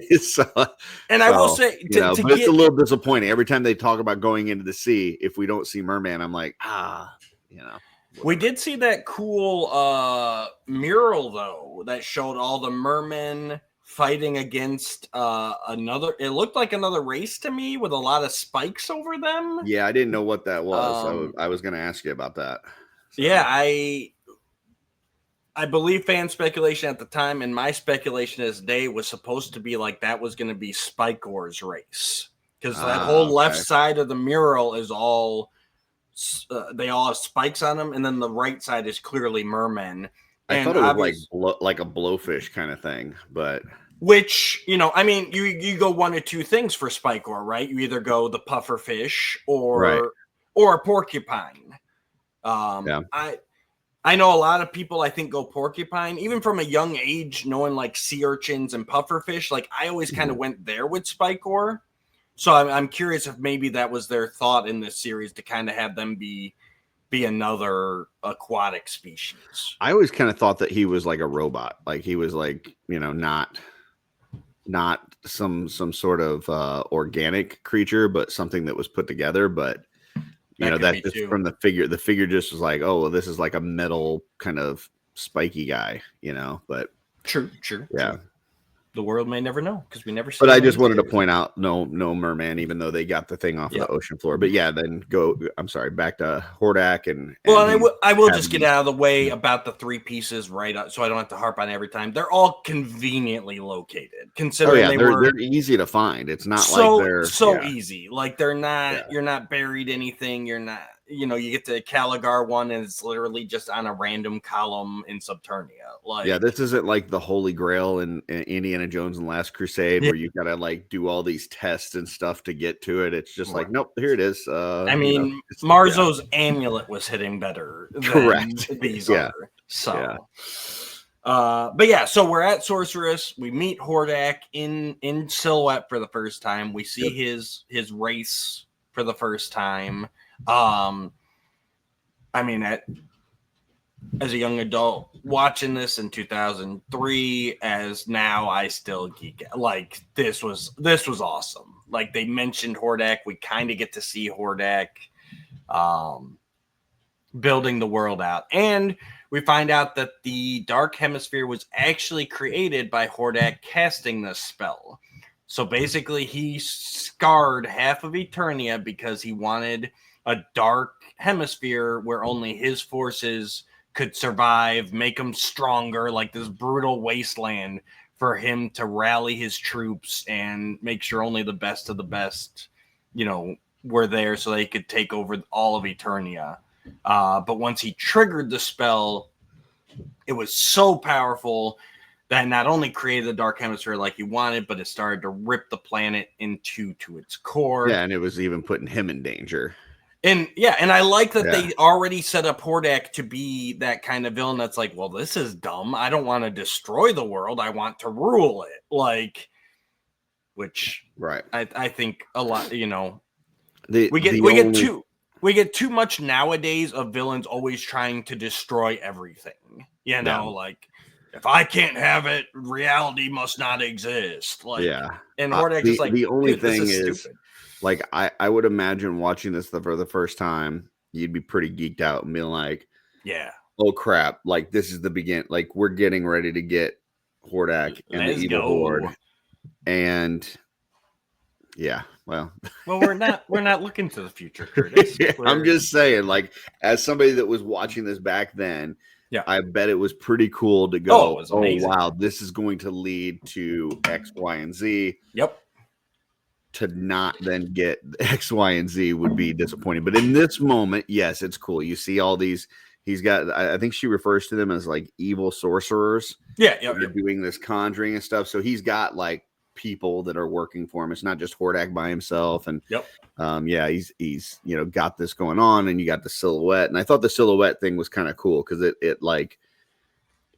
Speaker 4: I
Speaker 3: will say,
Speaker 4: but it's a little disappointing every time they talk about going into the sea. If we don't see Merman, I'm like,
Speaker 3: We did see that cool mural though that showed all the mermen fighting against another. It looked like another race to me with a lot of spikes over them.
Speaker 4: Yeah, I didn't know what that was. I was going to ask you about that.
Speaker 3: So. Yeah, I believe fan speculation at the time, and my speculation as day was supposed to be like that was going to be Spike-Or's race, because that whole left side of the mural is all they all have spikes on them, and then the right side is clearly mermen.
Speaker 4: I thought it was like a blowfish kind of thing, but
Speaker 3: which I mean, you go one of two things for Spike-Or, right? You either go the puffer fish or a porcupine.
Speaker 4: Yeah.
Speaker 3: I know a lot of people, I think, go porcupine, even from a young age, knowing like sea urchins and pufferfish. Like I always kind of went there with spikor. So I'm curious if maybe that was their thought in this series to kind of have them be another aquatic species.
Speaker 4: I always kind of thought that he was like a robot, like he was like, not some sort of organic creature, but something that was put together. But that just from the figure just was like, oh, well, this is like a metal kind of spiky guy, but
Speaker 3: true.
Speaker 4: Yeah.
Speaker 3: The world may never know because we never see.
Speaker 4: But I just wanted to point out, no merman, even though they got the thing off of the ocean floor. But yeah, then I'm sorry, back to Hordak and
Speaker 3: I will just get out of the way about the three pieces right up, so I don't have to harp on every time. They're all conveniently located, considering
Speaker 4: they're easy to find. It's not
Speaker 3: so,
Speaker 4: like they're
Speaker 3: easy. Like they're not. You're not buried anything. You're not. You get the Caligar one, and it's literally just on a random column in Subternia. Like,
Speaker 4: this isn't like the Holy Grail in Indiana Jones and Last Crusade, where you gotta like do all these tests and stuff to get to it. It's just like, nope, here it is.
Speaker 3: Marzo's amulet was hitting better than these are. So, so we're at Sorceress. We meet Hordak in silhouette for the first time. We see his race for the first time. As a young adult watching this in 2003, as now I still geek out. Like this was awesome. Like they mentioned Hordak, we kind of get to see Hordak building the world out, and we find out that the Dark Hemisphere was actually created by Hordak casting this spell. So basically, he scarred half of Eternia because he wanted a dark hemisphere where only his forces could survive, make him stronger, like this brutal wasteland for him to rally his troops and make sure only the best of the best, were there so they could take over all of Eternia. But once he triggered the spell, it was so powerful that not only created the dark hemisphere like he wanted, but it started to rip the planet to its core.
Speaker 4: Yeah, and it was even putting him in danger.
Speaker 3: And I like that they already set up Hordak to be that kind of villain that's like, well, this is dumb. I don't want to destroy the world. I want to rule it. Like, which I think a lot, we get too much nowadays of villains always trying to destroy everything. Like if I can't have it, reality must not exist. Like, and Hordak is like,
Speaker 4: the only thing is
Speaker 3: stupid.
Speaker 4: Like I would imagine watching this for the first time, you'd be pretty geeked out and being like, oh crap, like this is the begin, like we're getting ready to get Hordak and the evil horde. And well,
Speaker 3: we're not looking to the future, Curtis.
Speaker 4: I'm just saying, like, as somebody that was watching this back then, I bet it was pretty cool to go, oh wow, this is going to lead to X, Y, and Z.
Speaker 3: Yep.
Speaker 4: To not then get X, Y, and Z would be disappointing. But in this moment, yes, it's cool. You see all these. He's got. I think she refers to them as like evil sorcerers.
Speaker 3: Yeah,
Speaker 4: They're doing this conjuring and stuff. So he's got like people that are working for him. It's not just Hordak by himself. And he's got this going on. And you got the silhouette. And I thought the silhouette thing was kind of cool because it like.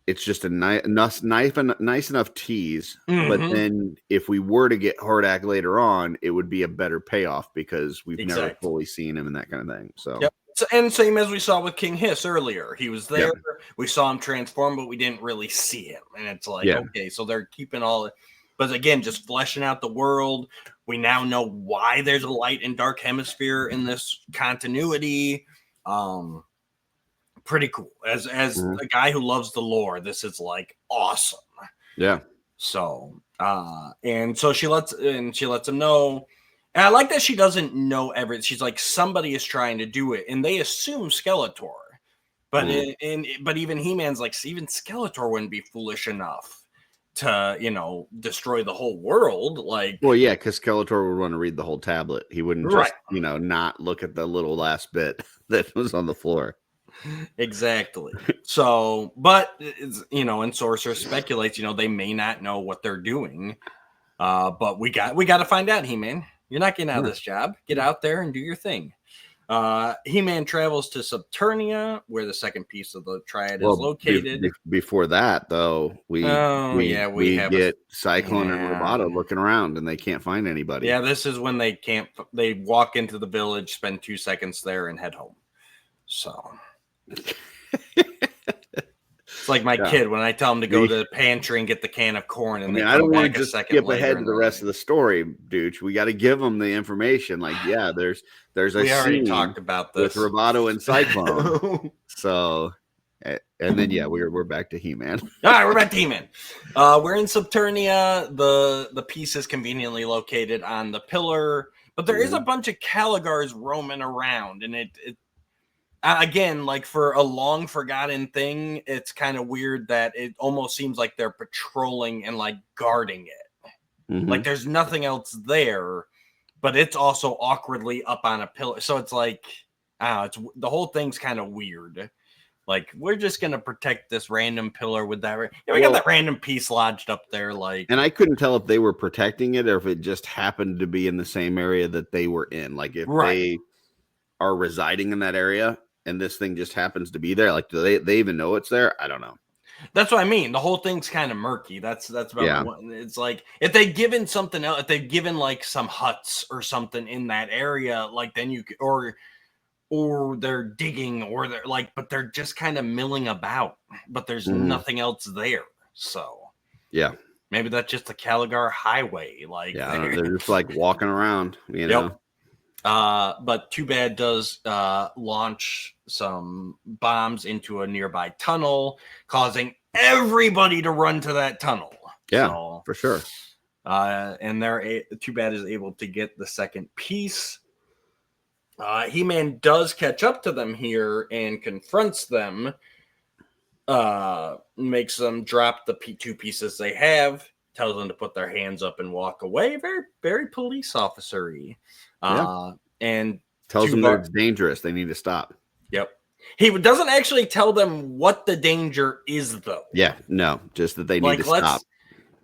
Speaker 4: It's just a nice enough tease, but then if we were to get Hordak later on, it would be a better payoff because we've never fully seen him and that kind of thing. So,
Speaker 3: and same as we saw with King Hiss earlier, he was there. We saw him transform, but we didn't really see him. And it's like, okay, so they're keeping all, but again, just fleshing out the world. We now know why there's a light and dark hemisphere in this continuity. Pretty cool. As a guy who loves the lore, this is like awesome.
Speaker 4: Yeah.
Speaker 3: So and so she lets him know. And I like that she doesn't know everything. She's like, somebody is trying to do it, and they assume Skeletor. But but even He-Man's like, even Skeletor wouldn't be foolish enough to destroy the whole world. Like,
Speaker 4: well, yeah, because Skeletor would want to read the whole tablet. He wouldn't just not look at the little last bit that was on the floor.
Speaker 3: Exactly. So, but and Sorcerer speculates, they may not know what they're doing. But we got to find out, He-Man. You're not getting out of this job. Get out there and do your thing. He-Man travels to Subternia, where the second piece of the triad is
Speaker 4: Well,
Speaker 3: located.
Speaker 4: before that, though, we
Speaker 3: have
Speaker 4: get Cyclone and
Speaker 3: yeah.
Speaker 4: Roboto looking around, and they can't find anybody.
Speaker 3: Yeah, this is when they walk into the village, spend 2 seconds there, and head home. So it's like my kid when I tell him to go to the pantry and get the can of corn, and
Speaker 4: I don't want to just skip ahead to the rest of the story, dude. We got to give them the information. Like, yeah, there's a
Speaker 3: we already
Speaker 4: scene
Speaker 3: talked about this
Speaker 4: with Roboto and Cyclone. So, and then we're back to He-Man.
Speaker 3: All right, we're back to He-Man. We're in Subternia. The piece is conveniently located on the pillar, but there is a bunch of Caligars roaming around, and it again, like for a long forgotten thing, it's kind of weird that it almost seems like they're patrolling and like guarding it. Like there's nothing else there, but it's also awkwardly up on a pillar. So it's like, it's the whole thing's kind of weird. Like, we're just gonna protect this random pillar with that. We got that random piece lodged up there. Like,
Speaker 4: and I couldn't tell if they were protecting it or if it just happened to be in the same area that they were in. Like, if they are residing in that area and this thing just happens to be there, like, do they even know it's there? I don't know.
Speaker 3: That's what I mean. The whole thing's kind of murky. That's about what it's like. If they've given something else, if they've given like some huts or something in that area, like then you could, or they're digging, or they're like, but they're just kind of milling about, but there's nothing else there. So maybe that's just the Caligar Highway. Like,
Speaker 4: they're just like walking around, you know.
Speaker 3: But Too Bad does launch some bombs into a nearby tunnel, causing everybody to run to that tunnel.
Speaker 4: Yeah, so, for sure.
Speaker 3: And Too Bad is able to get the second piece. He-Man does catch up to them here and confronts them, makes them drop the two pieces they have, tells them to put their hands up and walk away. Very, very police officer-y. And
Speaker 4: tells them that it's dangerous. They need to stop.
Speaker 3: Yep. He doesn't actually tell them what the danger is, though.
Speaker 4: Yeah, no, just that they need to stop.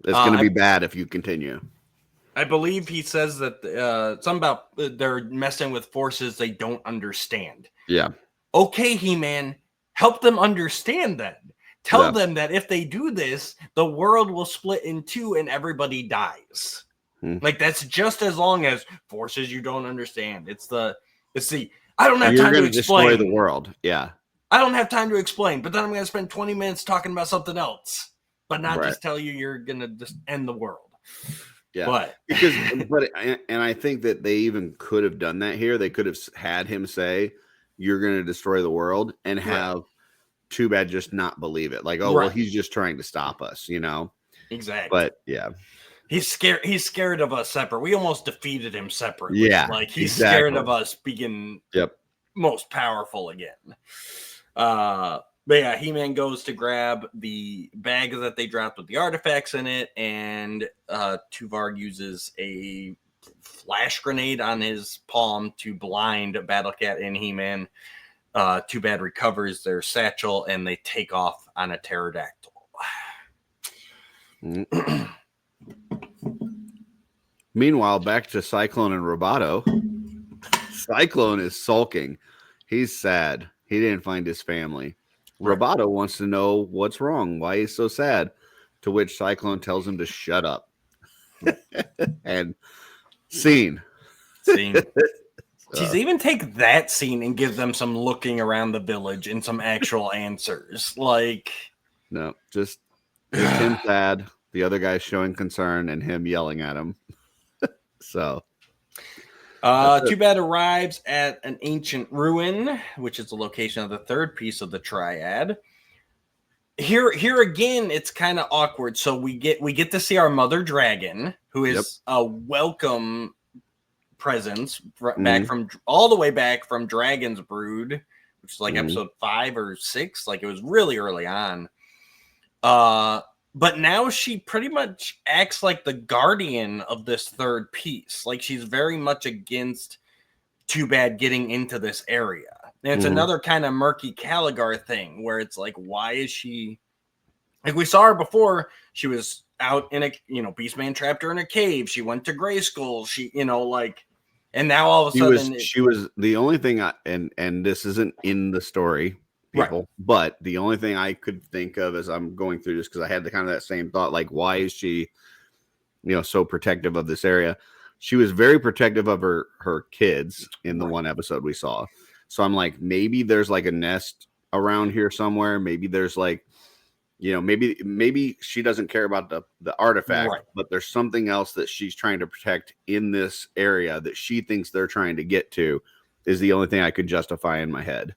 Speaker 4: It's going to be bad if you continue.
Speaker 3: I believe he says that something about they're messing with forces they don't understand.
Speaker 4: Yeah.
Speaker 3: Okay, He-Man, help them understand that. Tell them that if they do this, the world will split in two and everybody dies. Like, that's just as long as forces you don't understand. It's the I don't have time to explain.
Speaker 4: Destroy the world. Yeah.
Speaker 3: I don't have time to explain, but then I'm going to spend 20 minutes talking about something else, but not just tell you you're going to just end the world.
Speaker 4: Yeah. And I think that they even could have done that here. They could have had him say, you're going to destroy the world, and have Too Bad just not believe it. Like, well, he's just trying to stop us, you know?
Speaker 3: Exactly.
Speaker 4: But yeah.
Speaker 3: He's scared of us separate. We almost defeated him separately.
Speaker 4: Yeah.
Speaker 3: Like, he's scared of us being most powerful again. But yeah, He-Man goes to grab the bag that they dropped with the artifacts in it, and Tuvar uses a flash grenade on his palm to blind Battle Cat and He-Man. Too Bad recovers their satchel, and they take off on a pterodactyl.
Speaker 4: Meanwhile, back to Cyclone and Roboto. Cyclone is sulking. He's sad. He didn't find his family. Roboto wants to know what's wrong, why he's so sad, to which Cyclone tells him to shut up. And scene.
Speaker 3: Jeez, even take that scene and give them some looking around the village and some actual answers. Like,
Speaker 4: no, just him sad, the other guy showing concern, and him yelling at him. So
Speaker 3: Too Bad arrives at an ancient ruin, which is the location of the third piece of the triad. Here again, it's kind of awkward. So we get to see our mother dragon, who is a welcome presence back from all the way back from Dragon's Brood, which is like episode 5 or 6. Like, it was really early on. But now she pretty much acts like the guardian of this third piece. Like, she's very much against Too Bad getting into this area. And it's another kind of murky Caligar thing where it's like, why is she... Like, we saw her before. She was out in a, Beastman trapped her in a cave. She went to Grayskull. She, like, And now all of a sudden,
Speaker 4: she was the only thing and this isn't in the story, people,
Speaker 3: right.
Speaker 4: but the only thing I could think of as I'm going through this, because I had the kind of that same thought, like, why is she, so protective of this area? She was very protective of her kids in the one episode we saw. So I'm like, maybe there's like a nest around here somewhere. Maybe there's like, maybe she doesn't care about the artifact, but there's something else that she's trying to protect in this area that she thinks they're trying to get to, is the only thing I could justify in my head.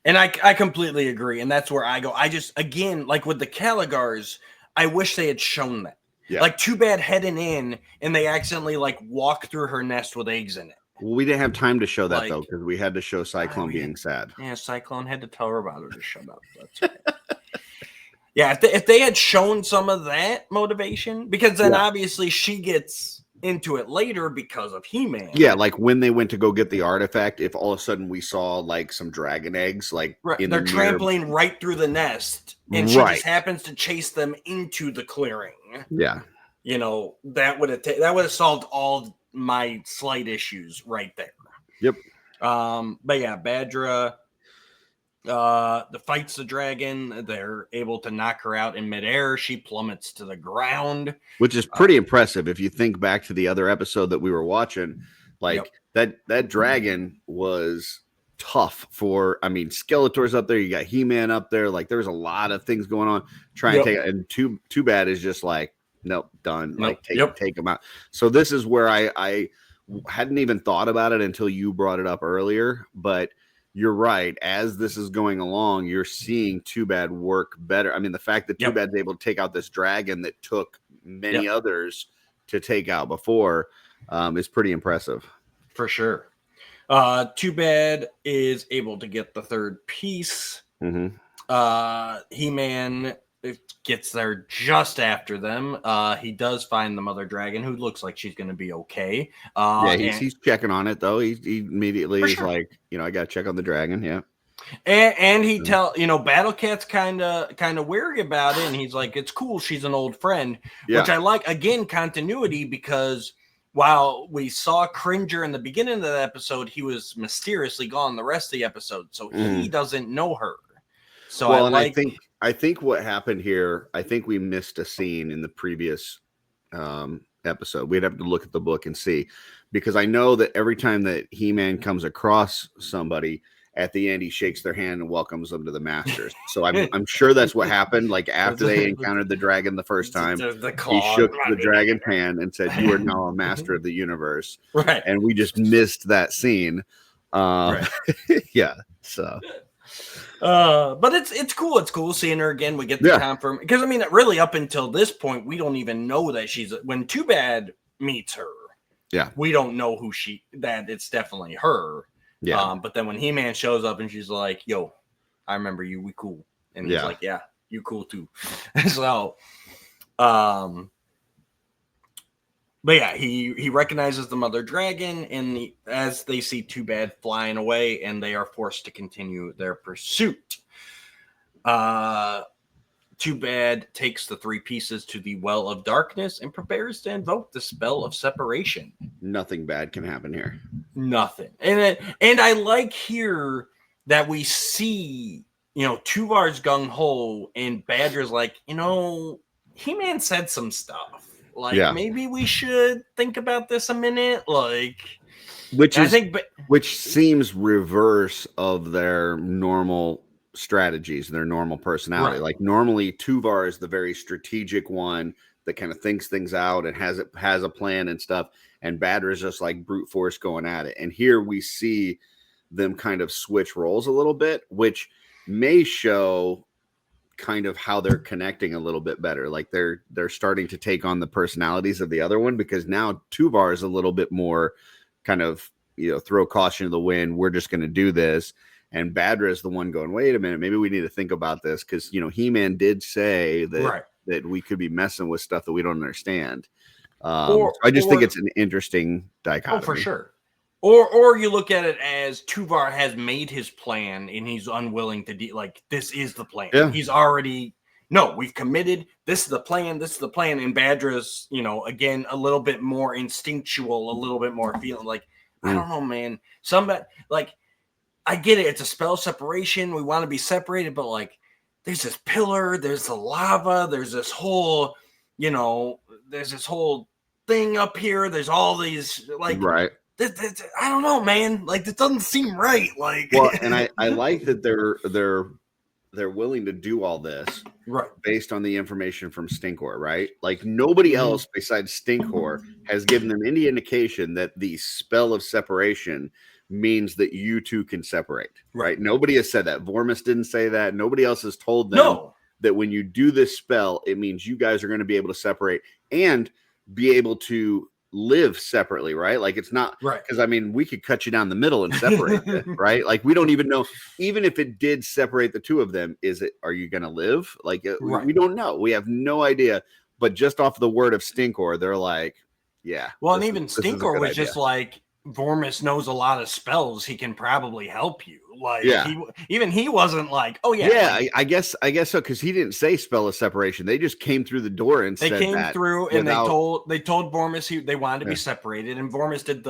Speaker 3: And I completely agree. And that's where I go. I just, again, like with the Caligars, I wish they had shown that. Yeah. Like, too bad heading in and they accidentally like walk through her nest with eggs in it.
Speaker 4: Well, we didn't have time to show that though, because we had to show Cyclone being sad.
Speaker 3: Yeah, Cyclone had to tell her about it to shut up. That's okay. Yeah, if they had shown some of that motivation, because then obviously she gets into it later because of He-Man.
Speaker 4: Yeah, like when they went to go get the artifact, if all of a sudden we saw like some dragon eggs, like
Speaker 3: they're trampling right through the nest, and she just happens to chase them into the clearing.
Speaker 4: Yeah,
Speaker 3: that would have solved all my slight issues right there.
Speaker 4: Yep.
Speaker 3: But yeah, Badra fights the dragon. They're able to knock her out in midair. She plummets to the ground,
Speaker 4: which is pretty impressive if you think back to the other episode that we were watching. Like that dragon was tough for. I mean, Skeletor's up there. You got He-Man up there. Like there's a lot of things going on. Trying to take it, and too bad is just like, nope, done. Like take them out. So this is where I hadn't even thought about it until you brought it up earlier, but you're right. As this is going along, you're seeing Too Bad work better. I mean, the fact that Too Bad's able to take out this dragon that took many others to take out before is pretty impressive.
Speaker 3: For sure. Too Bad is able to get the third piece. Mm-hmm. He-Man gets there just after them. He does find the mother dragon, who looks like she's going to be okay.
Speaker 4: He's checking on it though. He immediately is like, I got to check on the dragon. Yeah.
Speaker 3: And he Battle Cat's kind of weary about it, and he's like, it's cool, she's an old friend, which I like. Again, continuity, because while we saw Cringer in the beginning of the episode, he was mysteriously gone the rest of the episode, so he doesn't know her. So
Speaker 4: I think what happened here, I think we missed a scene in the previous episode. We'd have to look at the book and see, because I know that every time that He-Man comes across somebody, at the end he shakes their hand and welcomes them to the Masters. So I'm sure that's what happened. Like after they encountered the dragon the first time, he shook the dragon's hand and said, "You are now a master of the universe."
Speaker 3: Right.
Speaker 4: And we just missed that scene. Yeah. So.
Speaker 3: But it's cool. It's cool seeing her again. We get the confirm, because I mean, really up until this point, we don't even know that when Too Bad meets her. Yeah, we don't know that it's definitely her. Yeah. But then when He-Man shows up and she's like, "Yo, I remember you. We cool." And he's like, "Yeah, you cool too." So, but yeah, he recognizes the mother dragon, and as they see Too Bad flying away, and they are forced to continue their pursuit. Too Bad takes the three pieces to the Well of Darkness and prepares to invoke the spell of separation.
Speaker 4: Nothing bad can happen here.
Speaker 3: Nothing. And I like here that we see, Tuvar's gung-ho, and Badra's like, He-Man said some stuff. Like, maybe we should think about this a minute. Like, which
Speaker 4: seems reverse of their normal strategies, their normal personality. Right. Like normally Tuvar is the very strategic one that kind of thinks things out and has a plan and stuff. And Badra is just like brute force going at it. And here we see them kind of switch roles a little bit, which may show kind of how they're connecting a little bit better. Like they're starting to take on the personalities of the other one, because now Tuvar is a little bit more kind of, throw caution to the wind. We're just going to do this. And Badra is the one going, wait a minute, maybe we need to think about this, because, He-Man did say that we could be messing with stuff that we don't understand. I just think it's an interesting dichotomy.
Speaker 3: Oh, for sure. Or you look at it as Tuvar has made his plan and he's unwilling to this is the plan. Yeah. He's already, we've committed. This is the plan. This is the plan. And Badra's, again, a little bit more instinctual, a little bit more feeling like, I don't know, man. Somebody like I get it. It's a spell separation. We want to be separated, but like there's this pillar, there's the lava, there's this whole, there's this whole thing up here. There's all these like
Speaker 4: right.
Speaker 3: I don't know, man. Like this doesn't seem right. Like
Speaker 4: well, and I like that they're willing to do all this
Speaker 3: right
Speaker 4: based on the information from Stinkor, right? Like nobody else besides Stinkor has given them any indication that the spell of separation means that you two can separate, right? Nobody has said that. Vormis didn't say that. Nobody else has told them that when you do this spell, it means you guys are going to be able to separate and be able to live separately, right? Like it's not
Speaker 3: right
Speaker 4: because I mean we could cut you down the middle and separate it, right? Like we don't even know, even if it did separate the two of them, are you gonna live? Like we don't know, we have no idea. But just off the word of Stinkor, they're like, yeah.
Speaker 3: Well, and even Stinkor was just like, Vormis knows a lot of spells, he can probably help you. Like he wasn't like, oh yeah.
Speaker 4: Like, I guess so, because he didn't say spell of separation. They just came through the door and
Speaker 3: they came through and they told Vormis they wanted to be separated, and Vormis did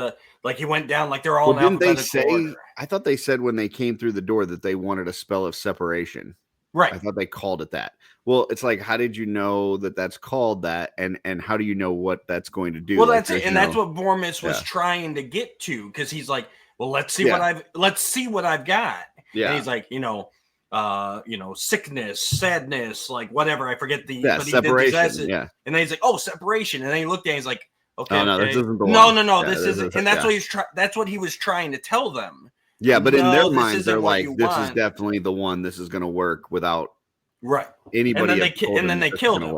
Speaker 3: he went down like they're all in alphabetical order.
Speaker 4: I thought they said when they came through the door that they wanted a spell of separation.
Speaker 3: Right.
Speaker 4: I thought they called it that. Well, it's like, how did you know that that's called that, and how do you know what that's going to do?
Speaker 3: Well, that's it, and that's what Vormis was trying to get to, because he's like, well, let's see what I've got. Yeah, and he's like, sickness, sadness, like whatever. I forget the
Speaker 4: separation. Yeah,
Speaker 3: and then he's like, oh, separation, and then he looked at it, he's like, okay,
Speaker 4: oh, no, this isn't the one.
Speaker 3: No, this isn't, and that's what that's what he was trying to tell them.
Speaker 4: Yeah, but in their minds, they're like, this is definitely the one. This is going to work without anybody.
Speaker 3: And then they killed him.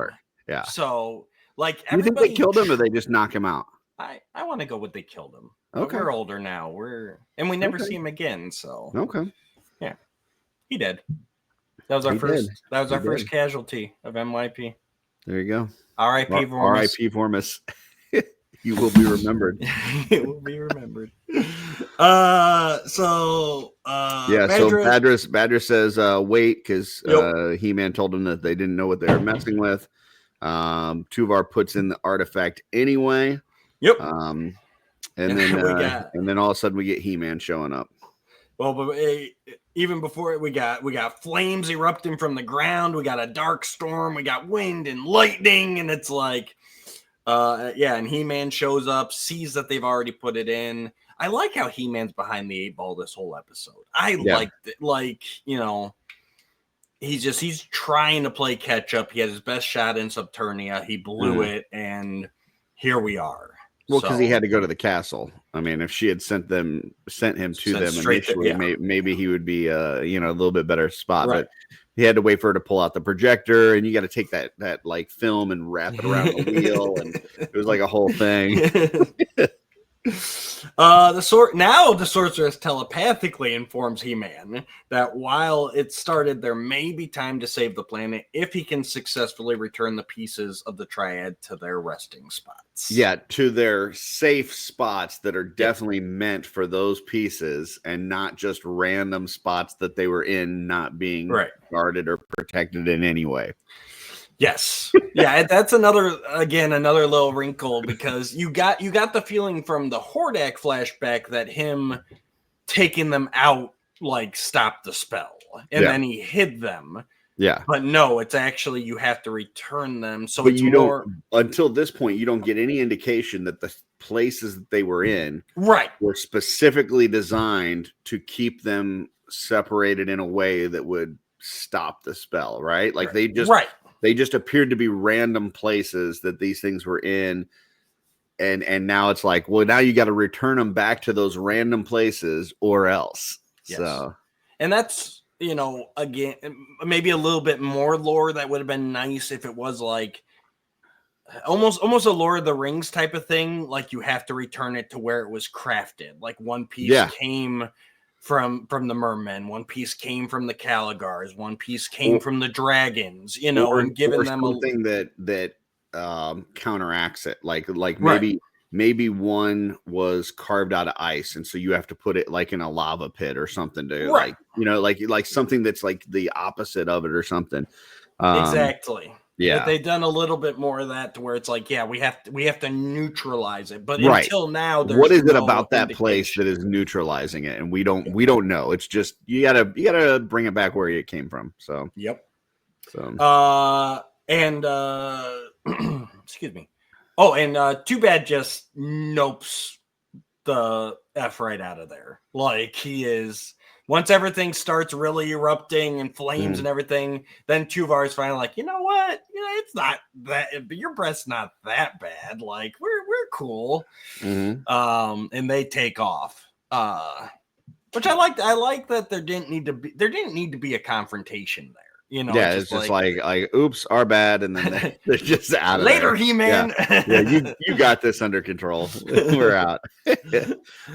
Speaker 4: Yeah.
Speaker 3: So, like,
Speaker 4: you think they killed him or they just knock him out?
Speaker 3: I want to go with they killed him.
Speaker 4: Okay.
Speaker 3: We're older now. And we never see him again. So yeah, he did. That was our first. That was our first casualty of MYP.
Speaker 4: There you go.
Speaker 3: R.I.P. Vormis.
Speaker 4: R.I.P. Vormis. You will be remembered.
Speaker 3: It will be remembered.
Speaker 4: So Badra says wait, because He-Man told him that they didn't know what they were messing with. Tuvar puts in the artifact anyway.
Speaker 3: Yep.
Speaker 4: And then all of a sudden we get He-Man showing up.
Speaker 3: Well, but even before it, we got flames erupting from the ground. We got a dark storm. We got wind and lightning, and it's like, and He-Man shows up, sees that they've already put it in. I like how He-Man's behind the 8 ball this whole episode. I liked it. Like, he's trying to play catch up. He had his best shot in Subternia. He blew it, and here we are.
Speaker 4: Well, because he had to go to the castle. I mean, if she had sent him to them initially, maybe he would be a little bit better spot. Right. But he had to wait for her to pull out the projector, and you got to take that like film and wrap it around the wheel, and it was like a whole thing.
Speaker 3: The sorceress telepathically informs He-Man that while it started, there may be time to save the planet if he can successfully return the pieces of the triad to their resting spots.
Speaker 4: Yeah, to their safe spots that are definitely meant for those pieces, and not just random spots that they were in, not being guarded or protected in any way.
Speaker 3: Yes. Yeah, that's another little wrinkle, because you got the feeling from the Hordak flashback that him taking them out like stopped the spell, and then he hid them.
Speaker 4: Yeah.
Speaker 3: But no, it's actually you have to return them. So
Speaker 4: but don't until this point you don't get any indication that the places that they were in were specifically designed to keep them separated in a way that would stop the spell, right? Like they just appeared to be random places that these things were in. And now it's like, well, now you got to return them back to those random places or else. Yes. So,
Speaker 3: and that's, again, maybe a little bit more lore that would have been nice if it was like almost a Lord of the Rings type of thing. Like you have to return it to where it was crafted. Like one piece came from the mermen, one piece came from the Caligars, one piece came from the dragons, and giving them
Speaker 4: something that counteracts it. Like maybe one was carved out of ice, and so you have to put it like in a lava pit or something to like something that's like the opposite of it or something.
Speaker 3: Exactly.
Speaker 4: Yeah.
Speaker 3: They've done a little bit more of that to where it's like, yeah, we have to neutralize it. But
Speaker 4: Right.
Speaker 3: until now, there's
Speaker 4: what is it
Speaker 3: no
Speaker 4: about that place that is neutralizing it? And we don't know. It's just you gotta bring it back where it came from. So
Speaker 3: Yep.
Speaker 4: So
Speaker 3: Excuse me. Oh, and Too Bad just nopes the F right out of there. Like he is once everything starts really erupting and flames and everything, then Tuvar is finally like, you know what? You know, it's not that your breath's not that bad. Like we're cool. And they take off. Which I liked. I like that there didn't need to be a confrontation there. You know,
Speaker 4: yeah, it's just like oops, our bad, and then they're just out of
Speaker 3: later,
Speaker 4: there.
Speaker 3: He-Man.
Speaker 4: Yeah, you got this under control. We're out.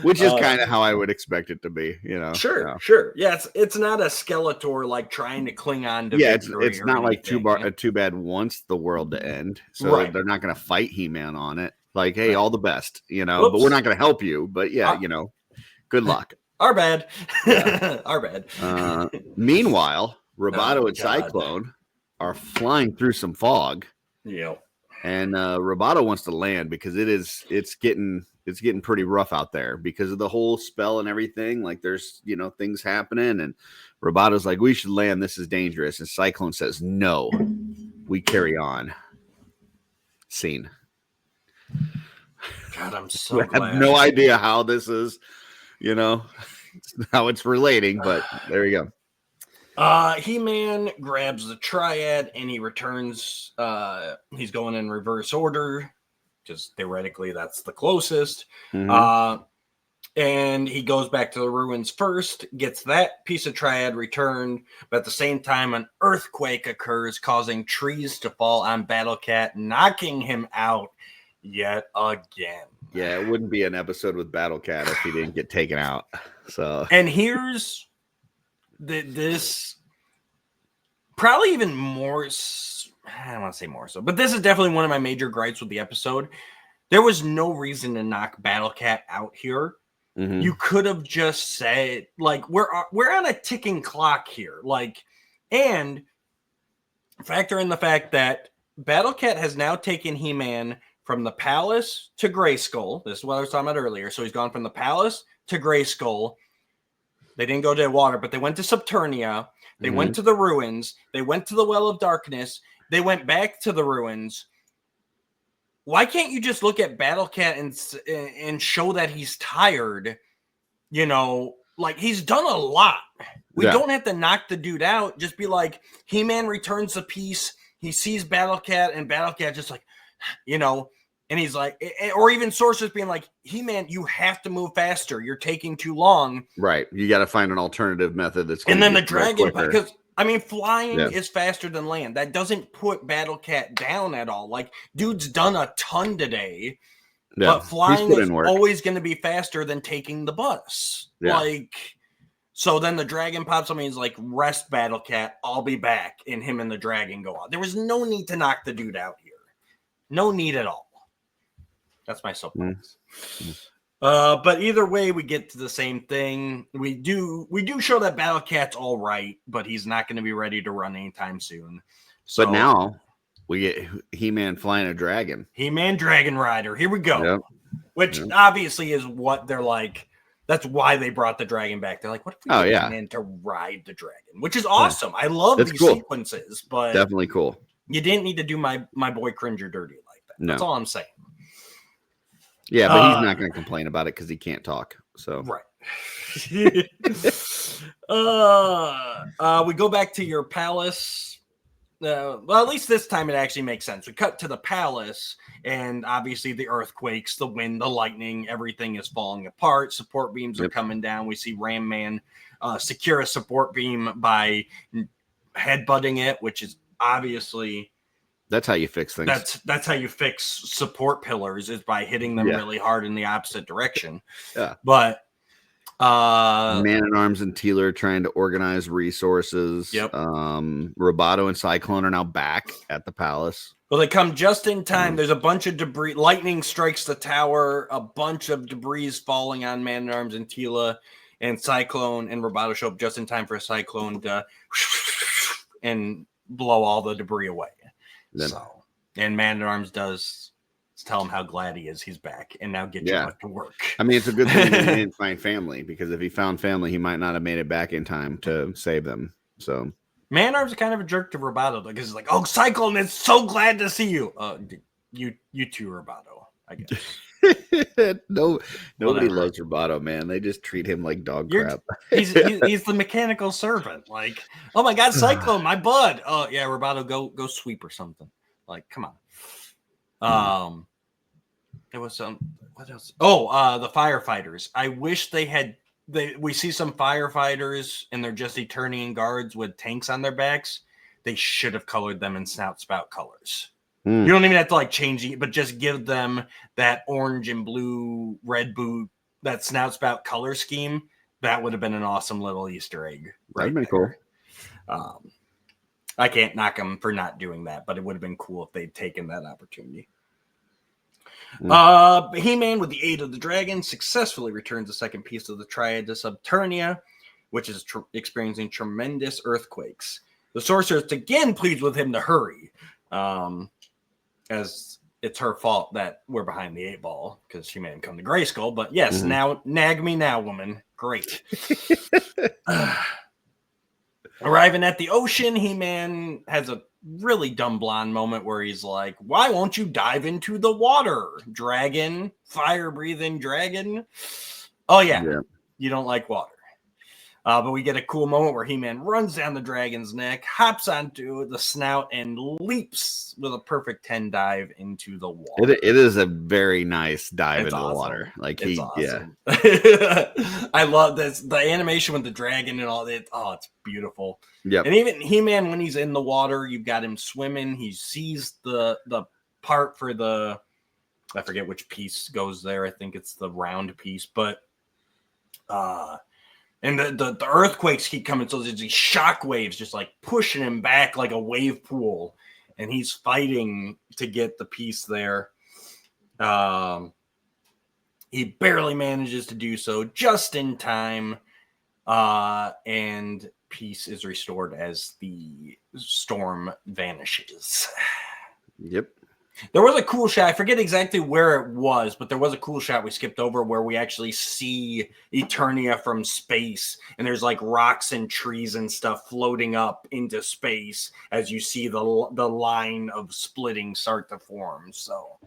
Speaker 4: Which is kind of how I would expect it to be, you know.
Speaker 3: Sure. Yeah, it's not a Skeletor like trying to cling on to victory.
Speaker 4: It's not like Too Bad wants the world to end, so they're not going to fight He-Man on it. Like, hey, all the best, you know. But we're not going to help you. But yeah, you know, good luck.
Speaker 3: Our bad.
Speaker 4: Yeah.
Speaker 3: Our bad.
Speaker 4: Meanwhile, Roboto and Cyclone are flying through some fog.
Speaker 3: Yep.
Speaker 4: And Roboto wants to land because it's getting pretty rough out there because of the whole spell and everything. Like there's, you know, things happening, and Roboto's like, we should land. This is dangerous. And Cyclone says, no, we carry on. Scene.
Speaker 3: God, I'm so glad.
Speaker 4: I have no idea how this is, you know, how it's relating, but there you go.
Speaker 3: He-Man grabs the triad and he returns. He's going in reverse order, just theoretically that's the closest. And he goes back to the ruins first, gets that piece of triad returned, but at the same time, an earthquake occurs, causing trees to fall on Battlecat, knocking him out yet again.
Speaker 4: Yeah, it wouldn't be an episode with Battlecat if he didn't get taken out. So,
Speaker 3: and here's this probably even more. I don't want to say more so, but this is definitely one of my major gripes with the episode. There was no reason to knock Battlecat out here. You could have just said, like, we're on a ticking clock here. Like, and factor in the fact that Battlecat has now taken He-Man from the palace to Grayskull. This is what I was talking about earlier. So he's gone from the palace to Grayskull. They didn't go to water, but they went to Subternia. They went to the ruins. They went to the Well of Darkness. They went back to the ruins. Why can't you just look at Battlecat and show that he's tired? You know, like he's done a lot. We don't have to knock the dude out. Just be like, He-Man returns the piece. He sees Battlecat, and Battlecat just like, you know, and he's like, or even Sorceress being like, He-Man, you have to move faster. You're taking too long.
Speaker 4: Right. You got to find an alternative method that's
Speaker 3: and then the dragon, because I mean, flying is faster than land. That doesn't put Battlecat down at all. Like, dude's done a ton today, but flying is always going to be faster than taking the bus. Like, so then the dragon pops up and he's like, rest, Battlecat. I'll be back. And him and the dragon go on. There was no need to knock the dude out here. No need at all. That's my soapbox. But either way, we get to the same thing. We do show that Battlecat's all right, but he's not going to be ready to run anytime soon. So,
Speaker 4: but now we get He-Man flying a dragon.
Speaker 3: He-Man Dragon Rider. Here we go. Which obviously is what they're like. That's why they brought the dragon back. They're like, what if we get He-Man to ride the dragon? Which is awesome. I love these sequences, but
Speaker 4: definitely cool.
Speaker 3: You didn't need to do my boy Cringer dirty like that. That's all I'm saying.
Speaker 4: Yeah, but he's not going to complain about it because he can't talk. So
Speaker 3: right. We go back to your palace. Well, at least this time it actually makes sense. We cut to the palace, and obviously the earthquakes, the wind, the lightning, everything is falling apart. Support beams are coming down. We see Ram Man secure a support beam by headbutting it, which is obviously...
Speaker 4: That's how you fix things.
Speaker 3: That's how you fix support pillars, is by hitting them really hard in the opposite direction.
Speaker 4: Yeah.
Speaker 3: But
Speaker 4: Man-at-Arms and Teela trying to organize resources.
Speaker 3: Yep.
Speaker 4: Roboto and Cyclone are now back at the palace.
Speaker 3: Well, they come just in time. There's a bunch of debris. Lightning strikes the tower. A bunch of debris falling on Man-at-Arms and Teela, and Cyclone and Roboto show up just in time for a Cyclone to and blow all the debris away.
Speaker 4: Then,
Speaker 3: So, and Man-at-Arms does tell him how glad he is he's back, and now get your butt to work.
Speaker 4: I mean, it's a good thing that he didn't find family, because if he found family, he might not have made it back in time to save them. So
Speaker 3: Man-at-Arms is kind of a jerk to Roboto because he's like, "Oh, Cyclone, it's so glad to see you." You too, Roboto, I guess.
Speaker 4: Nobody loves Roboto, man. They just treat him like dog crap.
Speaker 3: He's the mechanical servant. Like, oh my God, Cyclone, my bud. Oh yeah, Roboto, go sweep or something. Like, come on. There was some. What else? Oh, the firefighters. I wish they had. We see some firefighters and they're just Eternian guards with tanks on their backs. They should have colored them in snout spout colors. You don't even have to like change it, but just give them that orange and blue, red boot, that snout spout color scheme. That would have been an awesome little Easter egg.
Speaker 4: That'd been cool.
Speaker 3: I can't knock them for not doing that, but it would have been cool if they'd taken that opportunity. He-Man, with the aid of the dragon, successfully returns the second piece of the Triad to Subternia, which is experiencing tremendous earthquakes. The sorceress again pleads with him to hurry, as it's her fault that we're behind the 8-ball because He-Man come to Grayskull. But yes, now nag me now, woman. Great. Arriving at the ocean, He-Man has a really dumb blonde moment where he's like, "Why won't you dive into the water, dragon? Fire-breathing dragon." Oh, yeah. You don't like water. But we get a cool moment where He-Man runs down the dragon's neck, hops onto the snout, and leaps with a perfect 10 dive into the water.
Speaker 4: It is a very nice dive into the water. Like
Speaker 3: it's awesome. I love this. The animation with the dragon and all that. Oh, it's beautiful.
Speaker 4: Yep.
Speaker 3: And even He-Man, when he's in the water, you've got him swimming. He sees the part for the, I forget which piece goes there. I think it's the round piece, but and the earthquakes keep coming, so there's these shock waves just like pushing him back like a wave pool, and he's fighting to get the piece there. He barely manages to do so just in time, and peace is restored as the storm vanishes.
Speaker 4: Yep.
Speaker 3: There was a cool shot. I forget exactly where it was, but there was a cool shot we skipped over where we actually see Eternia from space, and there's like rocks and trees and stuff floating up into space as you see the line of splitting start to form. So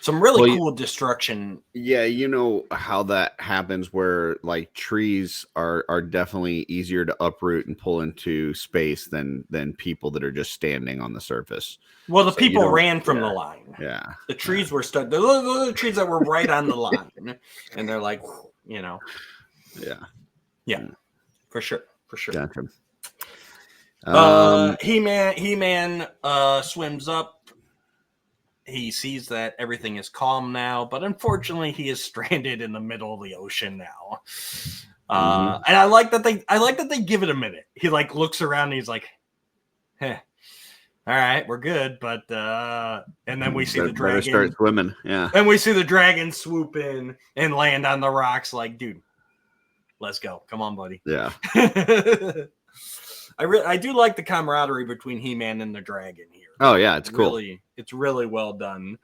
Speaker 3: some really cool destruction.
Speaker 4: Yeah, you know how that happens where like trees are definitely easier to uproot and pull into space than people that are just standing on the surface.
Speaker 3: Well, the people ran from the line.
Speaker 4: Yeah.
Speaker 3: The trees were stuck. Those are the trees that were right on the line. And they're like, you know.
Speaker 4: Yeah.
Speaker 3: Yeah. For sure. For sure.
Speaker 4: Gotcha.
Speaker 3: He-Man swims up. He sees that everything is calm now, but unfortunately he is stranded in the middle of the ocean now. And I like that they give it a minute. He like looks around and he's like, "Heh. All right, we're good," but and then we see the dragon
Speaker 4: start swimming. Yeah.
Speaker 3: And we see the dragon swoop in and land on the rocks like, "Dude, let's go. Come on, buddy."
Speaker 4: Yeah.
Speaker 3: I do like the camaraderie between He-Man and the dragon here.
Speaker 4: Oh yeah, it's cool.
Speaker 3: It's really well done.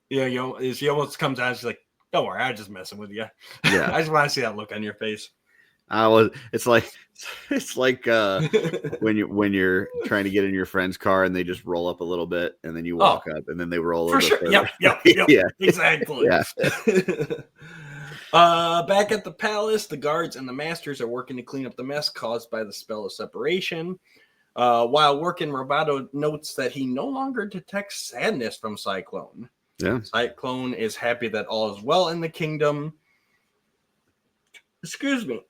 Speaker 3: Yeah, she almost comes out and she's like, "Don't worry, I was just messing with you."
Speaker 4: Yeah.
Speaker 3: I just want to see that look on your face.
Speaker 4: It's like when you're trying to get in your friend's car and they just roll up a little bit and then you walk up and then they roll over.
Speaker 3: For sure. Yep.
Speaker 4: Yeah.
Speaker 3: Exactly.
Speaker 4: Yeah.
Speaker 3: Back at the palace, the guards and the masters are working to clean up the mess caused by the spell of separation. While working, Roboto notes that he no longer detects sadness from Cyclone.
Speaker 4: Yeah.
Speaker 3: Cyclone is happy that all is well in the kingdom. Excuse me.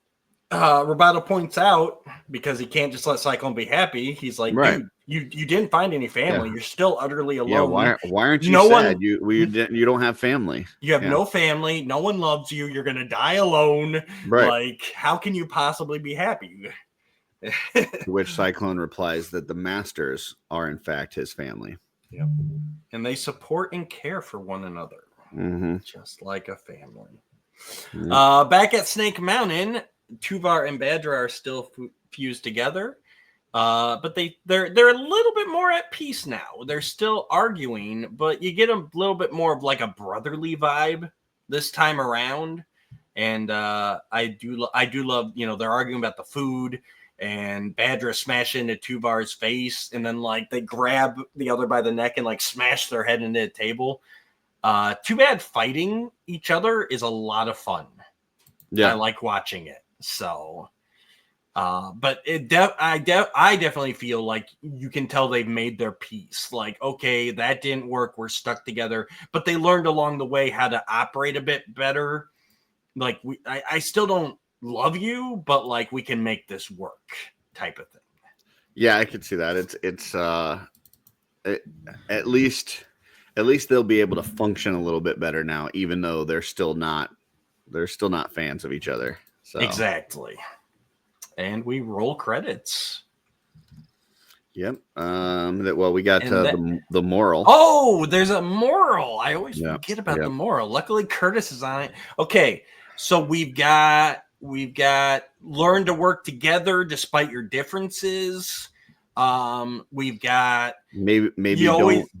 Speaker 3: Roboto points out, because he can't just let Cyclone be happy, he's like,
Speaker 4: right.
Speaker 3: Dude, you didn't find any family. Yeah. You're still utterly alone.
Speaker 4: Yeah, why aren't you sad? You don't have family.
Speaker 3: You have no family. No one loves you. You're going to die alone.
Speaker 4: Right.
Speaker 3: Like, how can you possibly be happy?
Speaker 4: To which Cyclone replies that the masters are, in fact, his family.
Speaker 3: Yep. And they support and care for one another. Just like a family. Back at Snake Mountain, Tuvar and Badra are still fused together. But they're a little bit more at peace now. They're still arguing, but you get a little bit more of like a brotherly vibe this time around. And I do love, they're arguing about the food, and Badra smash into Tuvar's face, and then like they grab the other by the neck and like smash their head into the table. Too bad fighting each other is a lot of fun.
Speaker 4: Yeah,
Speaker 3: I like watching it. So, but I definitely feel like you can tell they've made their peace. Like, okay, that didn't work. We're stuck together, but they learned along the way how to operate a bit better. Like I still don't love you, but like we can make this work, type of thing.
Speaker 4: yeah, I could see that. At least they'll be able to function a little bit better now, even though they're still not fans of each other. So
Speaker 3: Exactly. And we roll credits.
Speaker 4: Yep. Well, we got the moral.
Speaker 3: Oh, there's a moral. I always forget about
Speaker 4: Yep.
Speaker 3: the moral. Luckily, Curtis is on it. Okay, so we've got learn to work together despite your differences. We've got
Speaker 4: maybe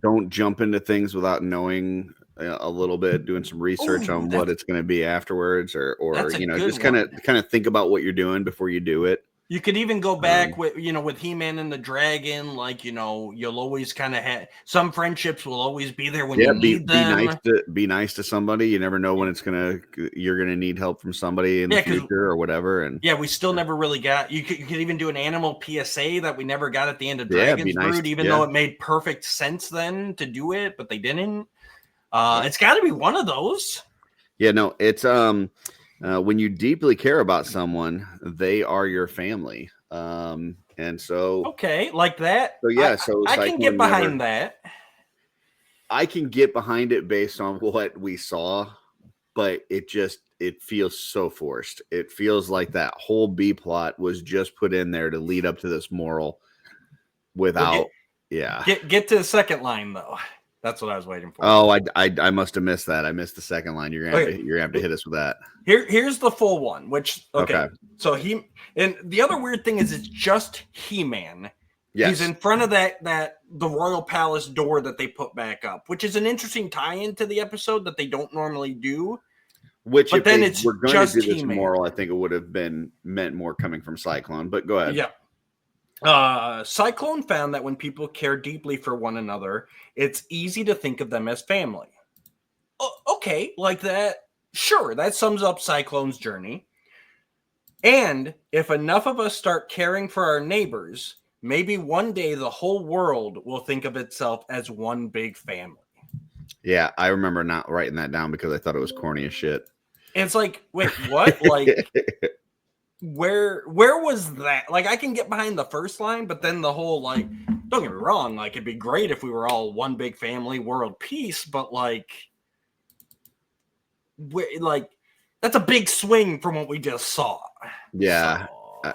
Speaker 4: don't jump into things without knowing a little bit, doing some research on what it's going to be afterwards, or just kind of think about what you're doing before you do it.
Speaker 3: You could even go back with He-Man and the Dragon, like, you'll always kind of have some friendships will always be there when you need them.
Speaker 4: Be nice to somebody. You never know when you're gonna need help from somebody in the future or whatever. And
Speaker 3: we still never really got. You could even do an animal PSA that we never got at the end of Dragon's Brood, even though it made perfect sense then to do it, but they didn't. It's got to be one of those.
Speaker 4: Yeah, no, it's when you deeply care about someone, they are your family. And so
Speaker 3: okay, like that.
Speaker 4: So yeah,
Speaker 3: I can get behind that.
Speaker 4: I can get behind it based on what we saw, but it feels so forced. It feels like that whole B plot was just put in there to lead up to this moral without
Speaker 3: Get to the second line though. That's what I was waiting for.
Speaker 4: Oh, I must have missed that. I missed the second line. You're gonna have to hit us with that.
Speaker 3: Here's the full one. Which okay. So and the other weird thing is it's just He-Man. Yes. He's in front of the Royal Palace door that they put back up, which is an interesting tie-in to the episode that they don't normally do.
Speaker 4: Which, but if then it's we're going just to do this He-Man. Moral, I think it would have meant more coming from Cyclone. But go ahead.
Speaker 3: Yeah. Cyclone found that when people care deeply for one another, it's easy to think of them as family. Okay, like that. Sure, that sums up Cyclone's journey. And if enough of us start caring for our neighbors, maybe one day the whole world will think of itself as one big family.
Speaker 4: Yeah, I remember not writing that down because I thought it was corny as shit.
Speaker 3: It's like, wait, what? Like... Where was that? Like, I can get behind the first line, but then the whole, like, don't get me wrong, like, it'd be great if we were all one big family, world peace, but like that's a big swing from what we just saw.
Speaker 4: Yeah. So.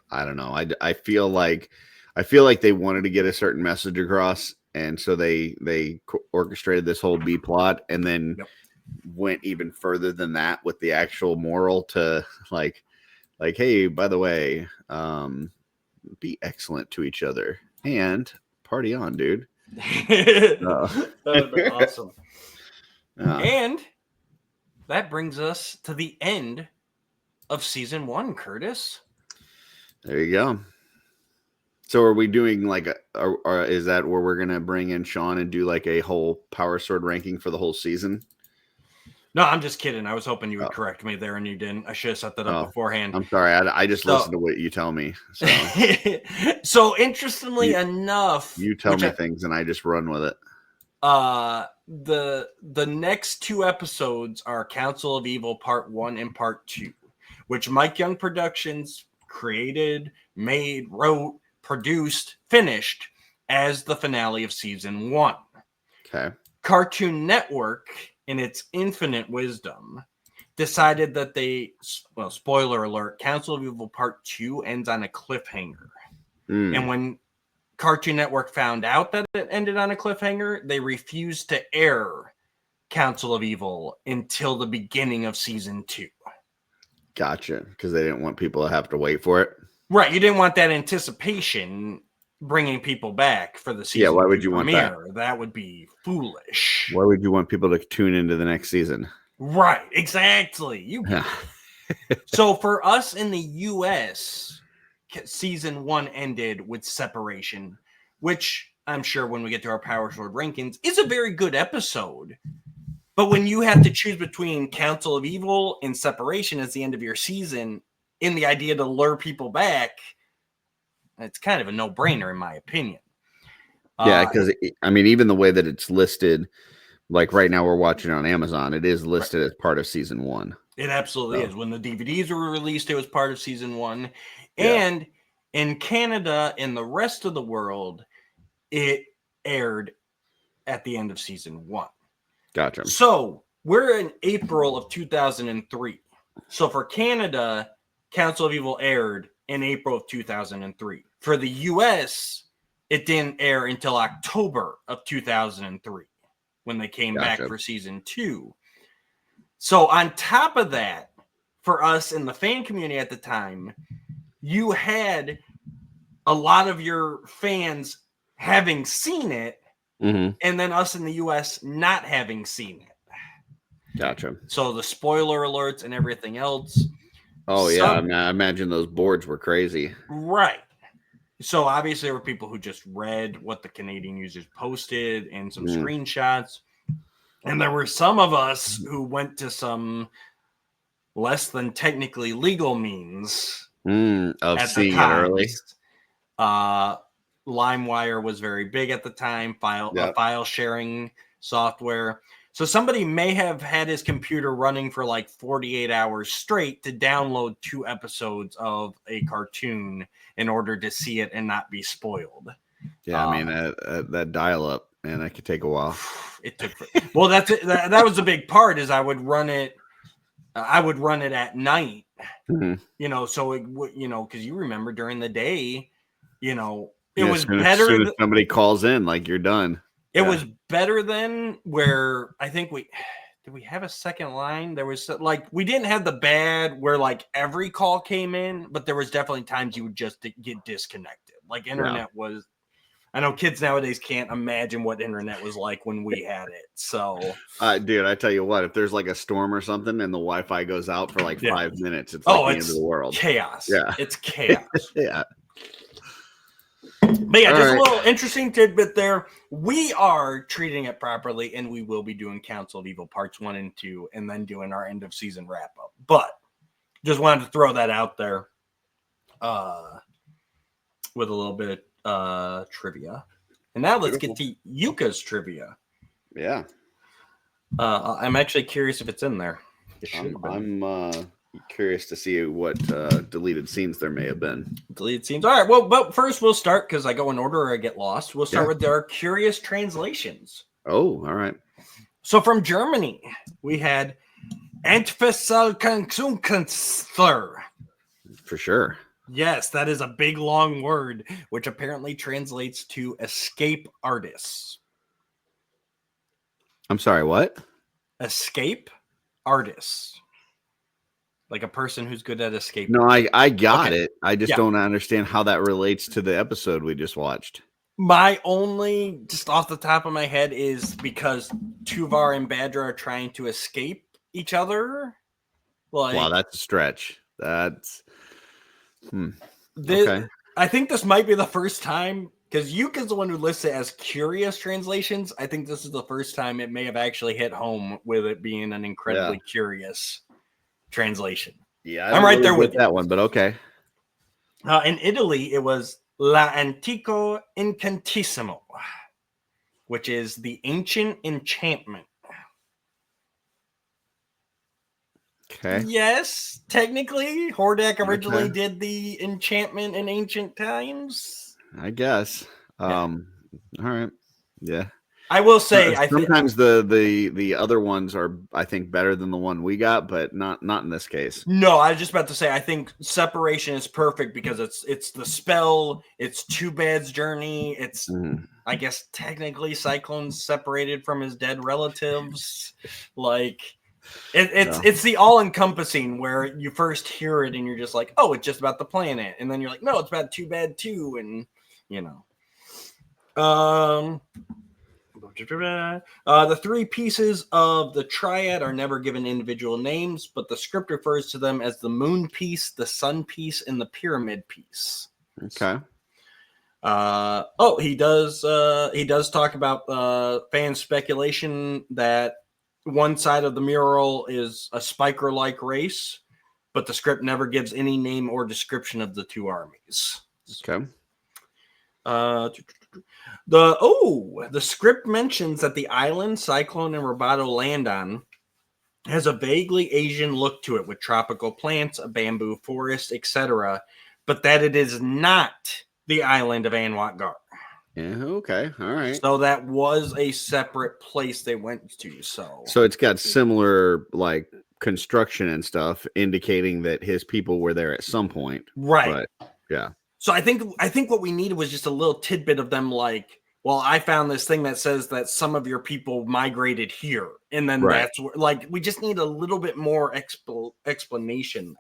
Speaker 4: I don't know. I feel like they wanted to get a certain message across, and so they orchestrated this whole B plot, and then went even further than that with the actual moral to like, hey, by the way, be excellent to each other and party on, dude.
Speaker 3: That would have been awesome. And that brings us to the end of season 1, Curtis.
Speaker 4: There you go. So are we doing like or is that where we're gonna bring in Sean and do like a whole Power Sword ranking for the whole season?
Speaker 3: No, I'm just kidding. I was hoping you would correct me there, and you didn't. I should have set that up beforehand.
Speaker 4: I'm sorry. I just listen to what you tell me. So,
Speaker 3: so interestingly enough,
Speaker 4: you tell me things, and I just run with it.
Speaker 3: The next 2 episodes are Council of Evil Part 1 and Part 2, which Mike Young Productions created, made, wrote, produced, finished as the finale of season 1.
Speaker 4: Okay.
Speaker 3: Cartoon Network, in its infinite wisdom, decided that spoiler alert, Council of Evil Part 2 ends on a cliffhanger. And when Cartoon Network found out that it ended on a cliffhanger, they refused to air Council of Evil until the beginning of season 2.
Speaker 4: Gotcha. Because they didn't want people to have to wait for it.
Speaker 3: Right. You didn't want that anticipation bringing people back for the season.
Speaker 4: Yeah, why would you want that?
Speaker 3: That would be foolish.
Speaker 4: Why would you want people to tune into the next season?
Speaker 3: Right. Exactly. You get it. So for us in the U.S., season 1 ended with Separation, which I'm sure when we get to our Power Sword rankings is a very good episode. But when you have to choose between Council of Evil and Separation as the end of your season, in the idea to lure people back, it's kind of a no-brainer in my opinion.
Speaker 4: Yeah, because I mean, even the way that it's listed, like right now we're watching it on Amazon, it is listed as part of season 1.
Speaker 3: It absolutely is. When the DVDs were released, it was part of season 1.
Speaker 4: Yeah.
Speaker 3: And in Canada and the rest of the world, it aired at the end of season 1.
Speaker 4: Gotcha.
Speaker 3: So we're in April of 2003. So for Canada, Council of Evil aired in April of 2003. For the US, it didn't air until October of 2003 when they came back for season 2. So on top of that, for us in the fan community at the time, you had a lot of your fans having seen it, and then us in the US not having seen it.
Speaker 4: Gotcha.
Speaker 3: So the spoiler alerts and everything else.
Speaker 4: Oh, yeah. I imagine those boards were crazy.
Speaker 3: Right. So obviously there were people who just read what the Canadian users posted and some screenshots. And there were some of us who went to some less than technically legal means
Speaker 4: of seeing it early.
Speaker 3: LimeWire was very big at the time, file sharing software. So somebody may have had his computer running for like 48 hours straight to download 2 episodes of a cartoon in order to see it and not be spoiled.
Speaker 4: Yeah, I mean, that dial-up, man, that could take a while.
Speaker 3: It took well, that's it. That was the big part. Is I would run it at night. You know, so it would, you know, because you remember during the day, you know, it was better. As soon as
Speaker 4: somebody calls in, like you're done.
Speaker 3: It was better than where I think did we have a second line? There was like we didn't have the bad where like every call came in, but there was definitely times you would just get disconnected. Like internet was. I know kids nowadays can't imagine what internet was like when we had it. So,
Speaker 4: dude, I tell you what, if there's like a storm or something and the Wi-Fi goes out for like 5 minutes, it's like the end of the world.
Speaker 3: Chaos.
Speaker 4: Yeah,
Speaker 3: it's chaos.
Speaker 4: Yeah.
Speaker 3: But yeah, just a little interesting tidbit there. We are treating it properly, and we will be doing Council of Evil parts 1 and 2, and then doing our end of season wrap up. But just wanted to throw that out there, with a little bit of trivia. And now let's get to Yuka's trivia.
Speaker 4: Yeah.
Speaker 3: I'm actually curious if it's in there.
Speaker 4: I'm curious to see what deleted scenes there may have been.
Speaker 3: Deleted scenes. All right. Well, but first we'll start because I go in order or I get lost. We'll start with our curious translations.
Speaker 4: Oh, all right.
Speaker 3: So from Germany, we had Entfesselkünstler.
Speaker 4: For sure.
Speaker 3: Yes, that is a big long word, which apparently translates to escape artists.
Speaker 4: I'm sorry, what?
Speaker 3: Escape artists. Like a person who's good at escape.
Speaker 4: No, I got it. I just don't understand how that relates to the episode we just watched.
Speaker 3: My only, just off the top of my head, is because Tuvar and Badra are trying to escape each other. Like,
Speaker 4: wow, that's a stretch. That's...
Speaker 3: Okay. I think this might be the first time, because Yuka's the one who lists it as curious translations. I think this is the first time it may have actually hit home with it being an incredibly curious translation.
Speaker 4: Yeah,
Speaker 3: I'm right there with
Speaker 4: that one, but okay.
Speaker 3: In Italy, it was La Antico Incantissimo, which is the ancient enchantment.
Speaker 4: Okay.
Speaker 3: Yes, technically, Hordak originally did the enchantment in ancient times.
Speaker 4: I guess. All right. Yeah.
Speaker 3: I will say,
Speaker 4: sometimes the other ones are, I think, better than the one we got, but not in this case.
Speaker 3: No, I was just about to say, I think Separation is perfect because it's the spell, it's Two Bad's journey, it's I guess technically Cyclone's separated from his dead relatives, like. It's the all-encompassing where you first hear it and you're just like, oh, it's just about the planet, and then you're like, no, it's about Too Bad too, and the three pieces of the triad are never given individual names, but the script refers to them as the moon piece, the sun piece, and the pyramid piece.
Speaker 4: Okay.
Speaker 3: He does talk about fan speculation that one side of the mural is a spiker-like race, but the script never gives any name or description of the two armies.
Speaker 4: Okay.
Speaker 3: The script mentions that the island Cyclone and Roboto land on has a vaguely Asian look to it with tropical plants, a bamboo forest, etc., but that it is not the island of Anwat-Gar.
Speaker 4: Yeah, okay. All right.
Speaker 3: So that was a separate place they went to. So
Speaker 4: it's got similar like construction and stuff, indicating that his people were there at some point.
Speaker 3: Right.
Speaker 4: But, yeah.
Speaker 3: So I think what we needed was just a little tidbit of them like, well, I found this thing that says that some of your people migrated here. And then that's where, like, we just need a little bit more explanation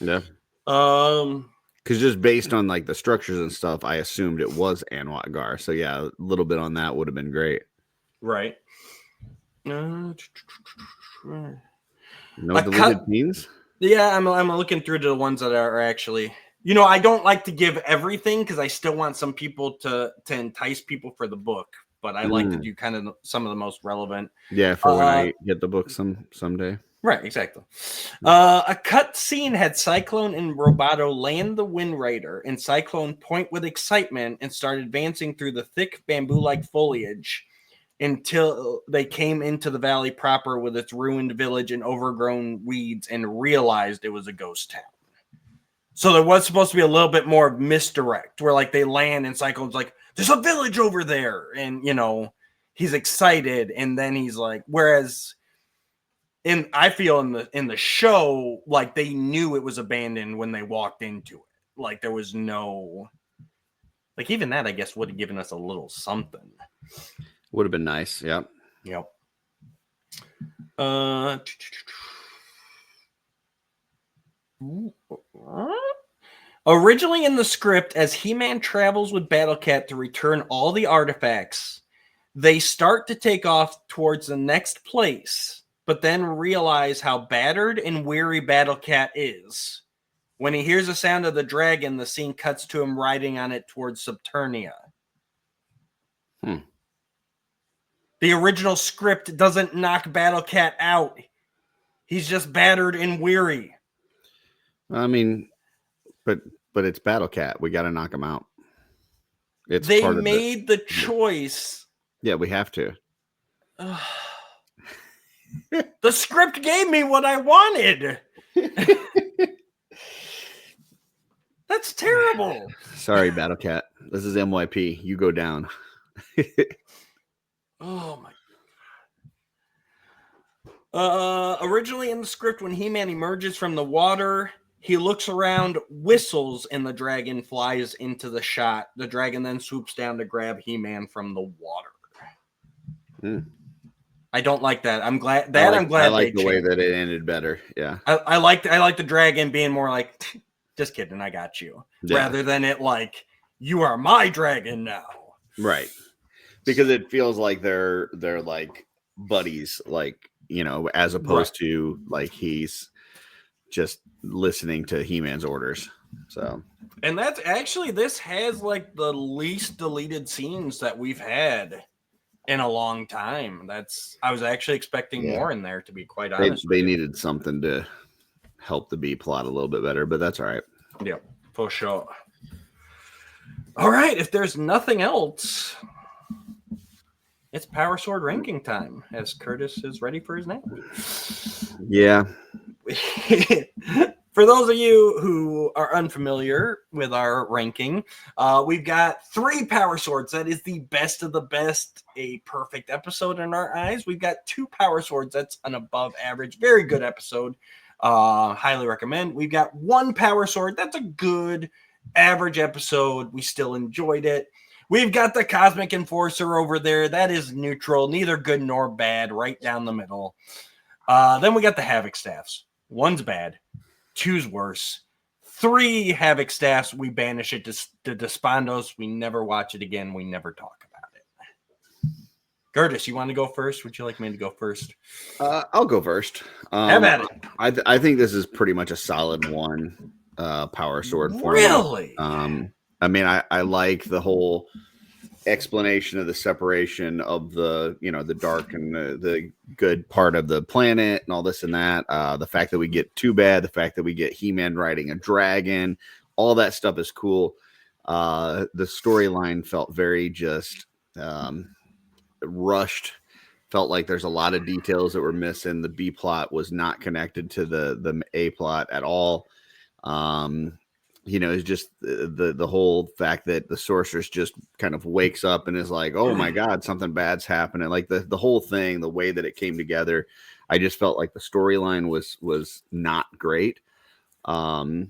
Speaker 3: there.
Speaker 4: Yeah. Because just based on like the structures and stuff, I assumed it was Anwat-Gar. So yeah, a little bit on that would have been great.
Speaker 3: Right.
Speaker 4: No deleted scenes?
Speaker 3: Yeah, I'm looking through the ones that are actually. I don't like to give everything because I still want some people to entice people for the book, but I like to do kind of some of the most relevant.
Speaker 4: Yeah, for when I get the book someday.
Speaker 3: Right, exactly. A cut scene had Cyclone and Roboto land the Wind Raider, and Cyclone point with excitement and start advancing through the thick bamboo-like foliage until they came into the valley proper with its ruined village and overgrown weeds and realized it was a ghost town. So there was supposed to be a little bit more misdirect where like they land and Cyclone's like, there's a village over there. And, he's excited. And then he's like, whereas I feel in the show, like they knew it was abandoned when they walked into it. Like there was no, like even that, I guess, would have given us a little something.
Speaker 4: Would have been nice. Yeah.
Speaker 3: Yep. Originally in the script, as He-Man travels with Battle-Cat to return all the artifacts, they start to take off towards the next place, but then realize how battered and weary Battle-Cat is. When he hears the sound of the dragon, the scene cuts to him riding on it towards Subternia. The original script doesn't knock Battle-Cat out. He's just battered and weary.
Speaker 4: I mean, but it's Battle-Cat. We got to knock him out.
Speaker 3: They made the choice.
Speaker 4: Yeah, we have to.
Speaker 3: The script gave me what I wanted. That's terrible.
Speaker 4: Sorry, Battle-Cat. This is MYP. You go down.
Speaker 3: Oh my. Originally in the script, when He-Man emerges from the water, he looks around, whistles, and the dragon flies into the shot. The dragon then swoops down to grab He-Man from the water. I don't like that. I'm glad
Speaker 4: I like the way that it ended better. Yeah.
Speaker 3: I like the dragon being more like, just kidding, I got you. Yeah. Rather than it like, you are my dragon now.
Speaker 4: Right. Because it feels like they're like buddies, like, as opposed to like he's just listening to He-Man's orders. So,
Speaker 3: and that's actually, this has like the least deleted scenes that we've had in a long time. I was actually expecting more in there, to be quite honest.
Speaker 4: They needed something to help the B plot a little bit better, but that's all right.
Speaker 3: Yep, for sure. All right, if there's nothing else, it's Power Sword ranking time, as Curtis is ready for his nap.
Speaker 4: Yeah.
Speaker 3: For those of you who are unfamiliar with our ranking, we've got 3 Power Swords. That is the best of the best, a perfect episode in our eyes. We've got 2 Power Swords. That's an above average, very good episode. Highly recommend. We've got 1 Power Sword. That's a good average episode. We still enjoyed it. We've got the Cosmic Enforcer over there. That is neutral, neither good nor bad, right down the middle. Then we got the Havoc staffs. 1's bad, 2's worse. 3 Havoc staffs, we banish it to Despondos. We never watch it again. We never talk about it. Curtis, you want to go first? Would you like me to go first?
Speaker 4: I'll go first.
Speaker 3: Have at it.
Speaker 4: I think this is pretty much a solid 1 power sword for me.
Speaker 3: Really?
Speaker 4: I mean, I like the whole explanation of the separation of the dark and the good part of the planet and all this and that. The fact that we get Too Bad, the fact that we get He-Man riding a dragon, all that stuff is cool. The storyline felt very just rushed. Felt like there's a lot of details that were missing. The B plot was not connected to the A plot at all. It's just the whole fact that the sorceress just kind of wakes up and is like, oh my God, something bad's happening. Like the whole thing, the way that it came together, I just felt like the storyline was not great. I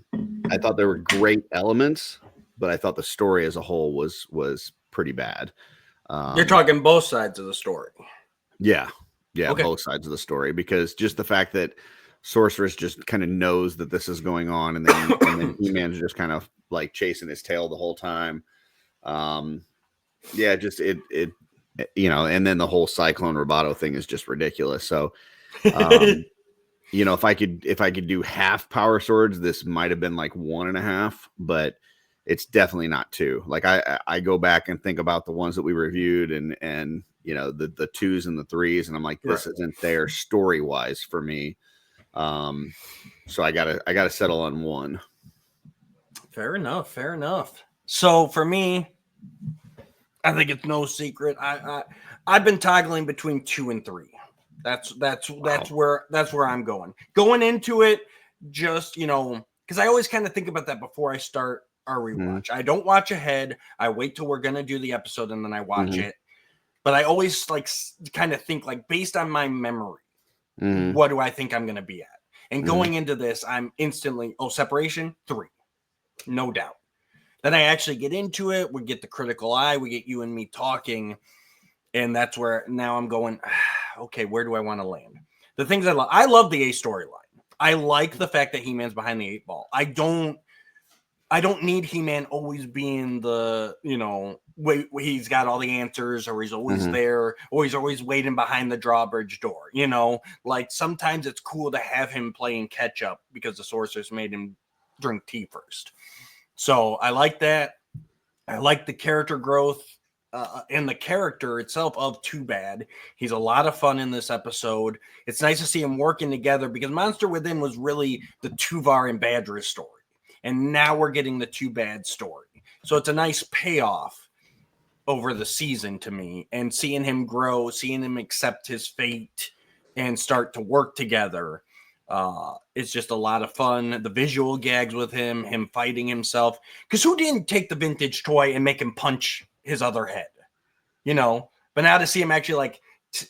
Speaker 4: thought there were great elements, but I thought the story as a whole was pretty bad.
Speaker 3: You're talking both sides of the story.
Speaker 4: Yeah.
Speaker 3: Okay.
Speaker 4: Both sides of the story, because just the fact that Sorceress just kind of knows that this is going on, and then He-Man's just kind of like chasing his tail the whole time. Just it and then the whole Cyclone Roboto thing is just ridiculous. So, if I could do half power swords, this might have been like 1.5, but it's definitely not 2. Like I go back and think about the ones that we reviewed and the 2s and the 3s, and I'm like, this isn't there story wise for me. So I gotta settle on 1.
Speaker 3: Fair enough. So for me, I think it's no secret. I've been toggling between 2 and 3. That's where I'm going. Going into it, just because I always kind of think about that before I start our rewatch. I don't watch ahead. I wait till we're gonna do the episode and then I watch it. But I always like kind of think like based on my memory, what do I think I'm gonna be at? And going into this, I'm instantly, separation 3, no doubt. Then I actually get into it. We get the critical eye. We get you and me talking. And that's where now I'm going, okay, where do I want to land? The things I love the A storyline. I like the fact that He-Man's behind the 8 ball. I don't need He-Man always being the, he's got all the answers, or he's always there, or he's always waiting behind the drawbridge door. Like sometimes it's cool to have him playing catch up because the sorceress made him drink tea first. So I like that. I like the character growth and the character itself of Too Bad. He's a lot of fun in this episode. It's nice to see him working together because Monster Within was really the Tuvar and Badger's story. And now we're getting the Too Bad story. So it's a nice payoff over the season to me, and seeing him grow, seeing him accept his fate and start to work together. It's just a lot of fun. The visual gags with him fighting himself. Because who didn't take the vintage toy and make him punch his other head? But now to see him actually like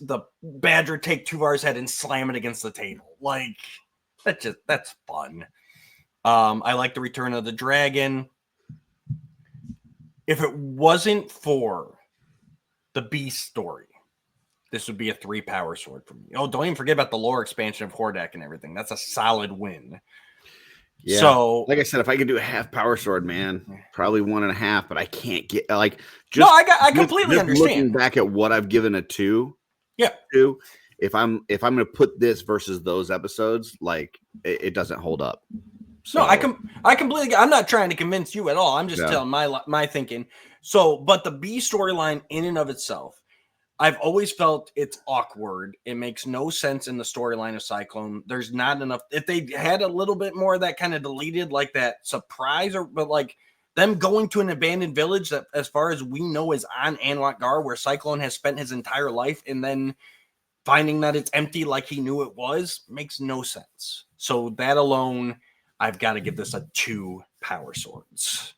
Speaker 3: the Badger take Tuvar's head and slam it against the table. Like that's fun. I like the return of the dragon. If it wasn't for the Beast story, this would be a 3 power sword for me. Oh, don't even forget about the lore expansion of Hordak and everything. That's a solid win.
Speaker 4: Yeah. So, like I said, if I could do a half power sword, man, probably 1.5. But I can't get like.
Speaker 3: Just, no, I completely understand.
Speaker 4: Looking back at what I've given a 2.
Speaker 3: Yeah.
Speaker 4: 2. If I'm going to put this versus those episodes, like it doesn't hold up. So,
Speaker 3: no, I completely. I'm not trying to convince you at all. I'm just telling my thinking. So, but the B storyline in and of itself, I've always felt it's awkward. It makes no sense in the storyline of Cyclone. There's not enough. If they had a little bit more of that kind of deleted, like that surprise, but like them going to an abandoned village that, as far as we know, is on Anwat Gar, where Cyclone has spent his entire life, and then finding that it's empty like he knew it was, makes no sense. So that alone, I've got to give this a 2 power swords.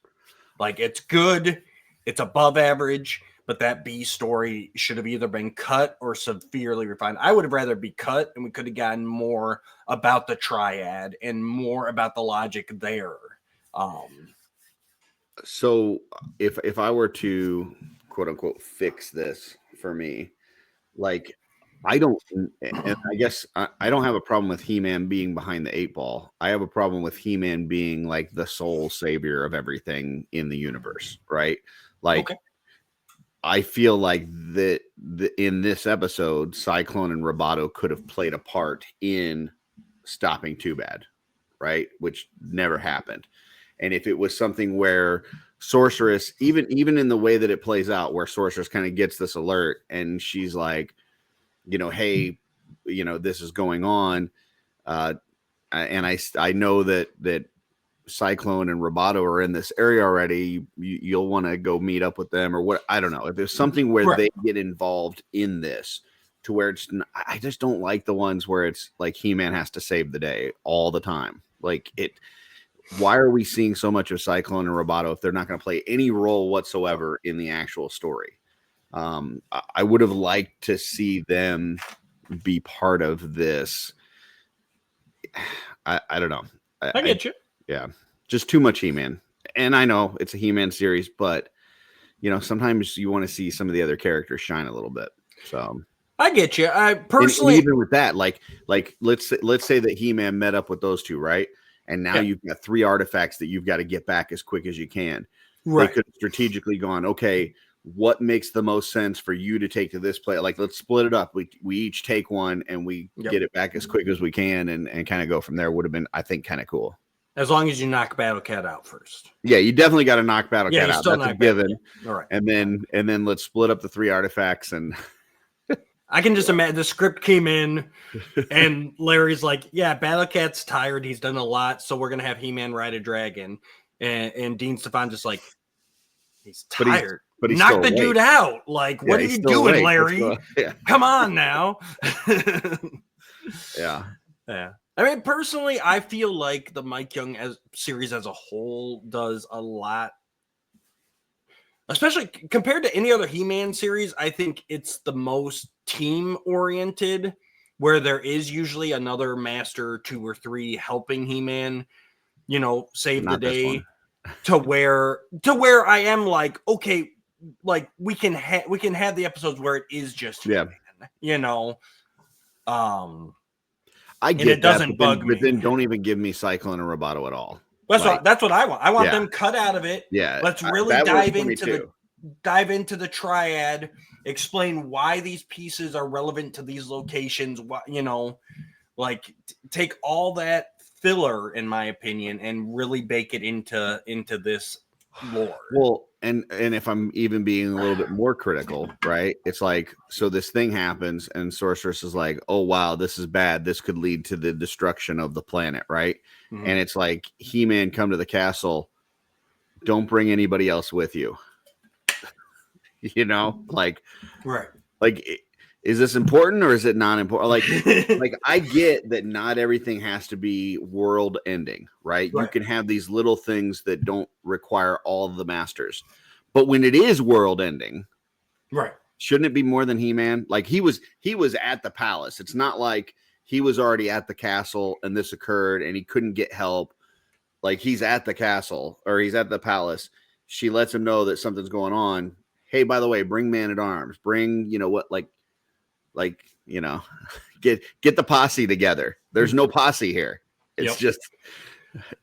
Speaker 3: Like, it's good. It's above average, but that B story should have either been cut or severely refined. I would have rather be cut, and we could have gotten more about the triad and more about the logic there.
Speaker 4: So if I were to quote unquote fix this for me, like I don't, and I guess I don't have a problem with He-Man being behind the 8 ball. I have a problem with He-Man being like the sole savior of everything in the universe, right? Like,
Speaker 3: Okay.
Speaker 4: I feel like that in this episode, Cyclone and Roboto could have played a part in stopping Too Bad, right? Which never happened. And if it was something where Sorceress, even in the way that it plays out, where Sorceress kind of gets this alert and she's like, hey, this is going on, and I know that Cyclone and Roboto are in this area already. You'll want to go meet up with them or what? I don't know. If there's something where they get involved in this, to where it's, I just don't like the ones where it's like He-Man has to save the day all the time. Like it. Why are we seeing so much of Cyclone and Roboto if they're not going to play any role whatsoever in the actual story? I would have liked to see them be part of this. I don't know.
Speaker 3: I get you.
Speaker 4: Yeah, just too much He-Man. And I know it's a He-Man series, but sometimes you want to see some of the other characters shine a little bit. So
Speaker 3: I get you. I personally,
Speaker 4: and even with that, like let's say that He-Man met up with those two, right? And now you've got 3 artifacts that you've got to get back as quick as you can. Right. They could have strategically gone, okay, what makes the most sense for you to take to this place? Like, let's split it up. We each take one and we get it back as quick as we can and kind of go from there. Would have been, I think, kind of cool.
Speaker 3: As long as you knock Battle Cat out first.
Speaker 4: Yeah, you definitely got to knock Battle Cat out. That's a given.
Speaker 3: All right.
Speaker 4: And then let's split up the 3 artifacts and
Speaker 3: I can just imagine the script came in and Larry's like, yeah, Battle Cat's tired. He's done a lot. So we're going to have He-Man ride a dragon. And Dean Stefan just like, he's tired. But he's knock the dude out. Like, what are you doing, Larry? Come on now.
Speaker 4: Yeah.
Speaker 3: I mean, personally, I feel like the Mike Young series as a whole does a lot. Especially compared to any other He-Man series, I think it's the most team-oriented, where there is usually another master, 2 or 3 helping He-Man, save the day. to where I am like, okay, like we can have the episodes where it is just He-Man,
Speaker 4: I get
Speaker 3: it doesn't bug me.
Speaker 4: But then don't even give me Cyclone and Roboto at all.
Speaker 3: That's what I want. I want them cut out of it.
Speaker 4: Yeah.
Speaker 3: Let's really dive into the triad, explain why these pieces are relevant to these locations, take all that filler, in my opinion, and really bake it into this lore.
Speaker 4: Well, and if I'm even being a little bit more critical, right? It's like, so this thing happens and Sorceress is like, oh wow, this is bad. This could lead to the destruction of the planet, right? Mm-hmm. And it's like, He-Man, come to the castle. Don't bring anybody else with you. Right. Like, is this important or is it not important? Like I get that not everything has to be world ending, right? You can have these little things that don't require all of the masters. But when it is world ending,
Speaker 3: right,
Speaker 4: shouldn't it be more than He-Man? Like he was at the palace. It's not like he was already at the castle and this occurred and he couldn't get help. Like he's at the castle or he's at the palace. She lets him know that something's going on. Hey, by the way, bring Man-at-Arms. Bring, get the posse together. There's no posse here. It's just,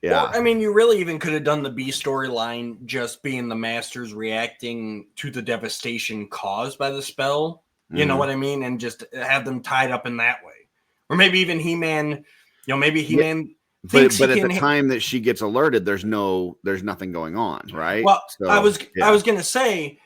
Speaker 4: yeah.
Speaker 3: Well, I mean, you really even could have done the B storyline just being the masters reacting to the devastation caused by the spell. You know what I mean? And just have them tied up in that way. Or maybe even He-Man, maybe He-Man.
Speaker 4: But at the time that she gets alerted, there's nothing going on, right?
Speaker 3: Well, so, I was going to say,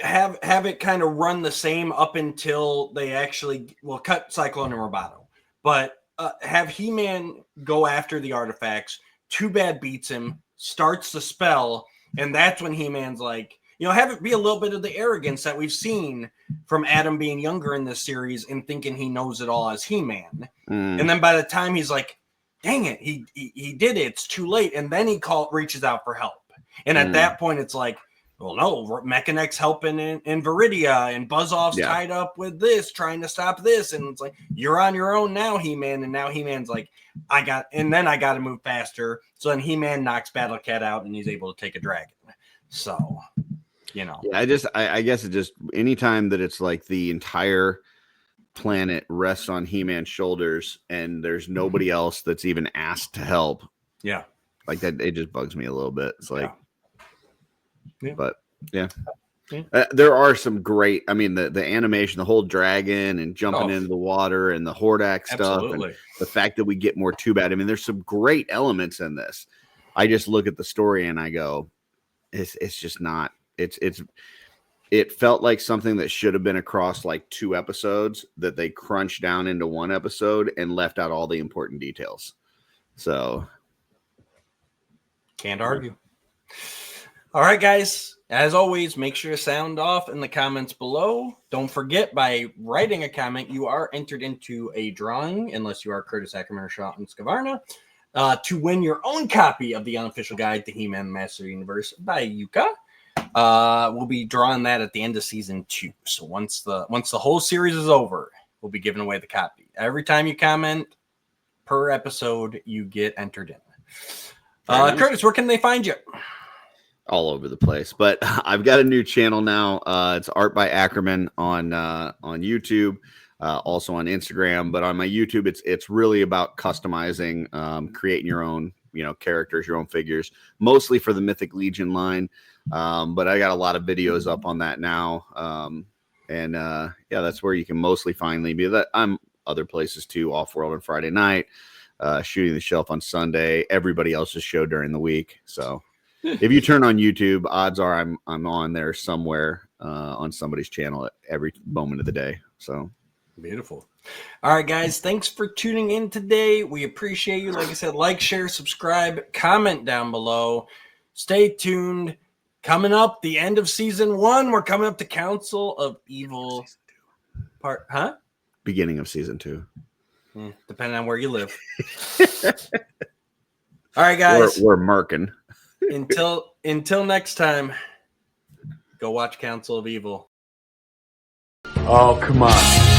Speaker 3: have it kind of run the same up until they actually cut Cyclone and Roboto, but have He-Man go after the artifacts. Too Bad beats him, starts the spell, and that's when He-Man's like, have it be a little bit of the arrogance that we've seen from Adam being younger in this series and thinking he knows it all as He-Man. And then by the time he's like, dang it, he did it, it's too late, and then he reaches out for help. And at that point, it's like, well, no, Mechanex's helping in Viridia, and Buzz-Off's tied up with this, trying to stop this. And it's like, you're on your own now, He-Man. And now He-Man's like, I got to move faster. So then He-Man knocks Battle Cat out and he's able to take a dragon. So,
Speaker 4: Yeah, I guess it just, anytime that it's like the entire planet rests on He-Man's shoulders, and there's nobody else that's even asked to help.
Speaker 3: Yeah,
Speaker 4: like that, it just bugs me a little bit. It's like, but yeah. There are some great. I mean, the animation, the whole dragon and jumping into the water, and the Hordak stuff, and the fact that we get more Too Bad. I mean, there's some great elements in this. I just look at the story and I go, it's just not. It felt like something that should have been across like 2 episodes that they crunched down into 1 episode and left out all the important details. So
Speaker 3: can't argue. All right, guys. As always, make sure to sound off in the comments below. Don't forget, by writing a comment, you are entered into a drawing, unless you are Curtis Ackerman or Sean Scavarna, to win your own copy of the unofficial guide to He-Man Master Universe by Yuka. We'll be drawing that at the end of season 2. So once the whole series is over, we'll be giving away the copy. Every time you comment per episode, you get entered in. Curtis, where can they find you?
Speaker 4: All over the place, but I've got a new channel now. It's Art by Ackerman on YouTube, also on Instagram. But on my YouTube, it's really about customizing, creating your own, characters, your own figures, mostly for the Mythic Legion line. But I got a lot of videos up on that now, and that's where you can mostly find me. That I'm other places too, Off World on Friday night, Shooting the Shelf on Sunday, everybody else's show during the week. So. If you turn on YouTube, odds are I'm on there somewhere on somebody's channel at every moment of the day. So
Speaker 3: beautiful. All right, guys. Thanks for tuning in today. We appreciate you. Like I said, like, share, subscribe, comment down below. Stay tuned. Coming up, the end of season 1. We're coming up to Council of Evil part, huh?
Speaker 4: Beginning of season 2.
Speaker 3: Depending on where you live. All right, guys.
Speaker 4: We're marking.
Speaker 3: Until next time, go watch Council of Evil.
Speaker 1: Oh, come on.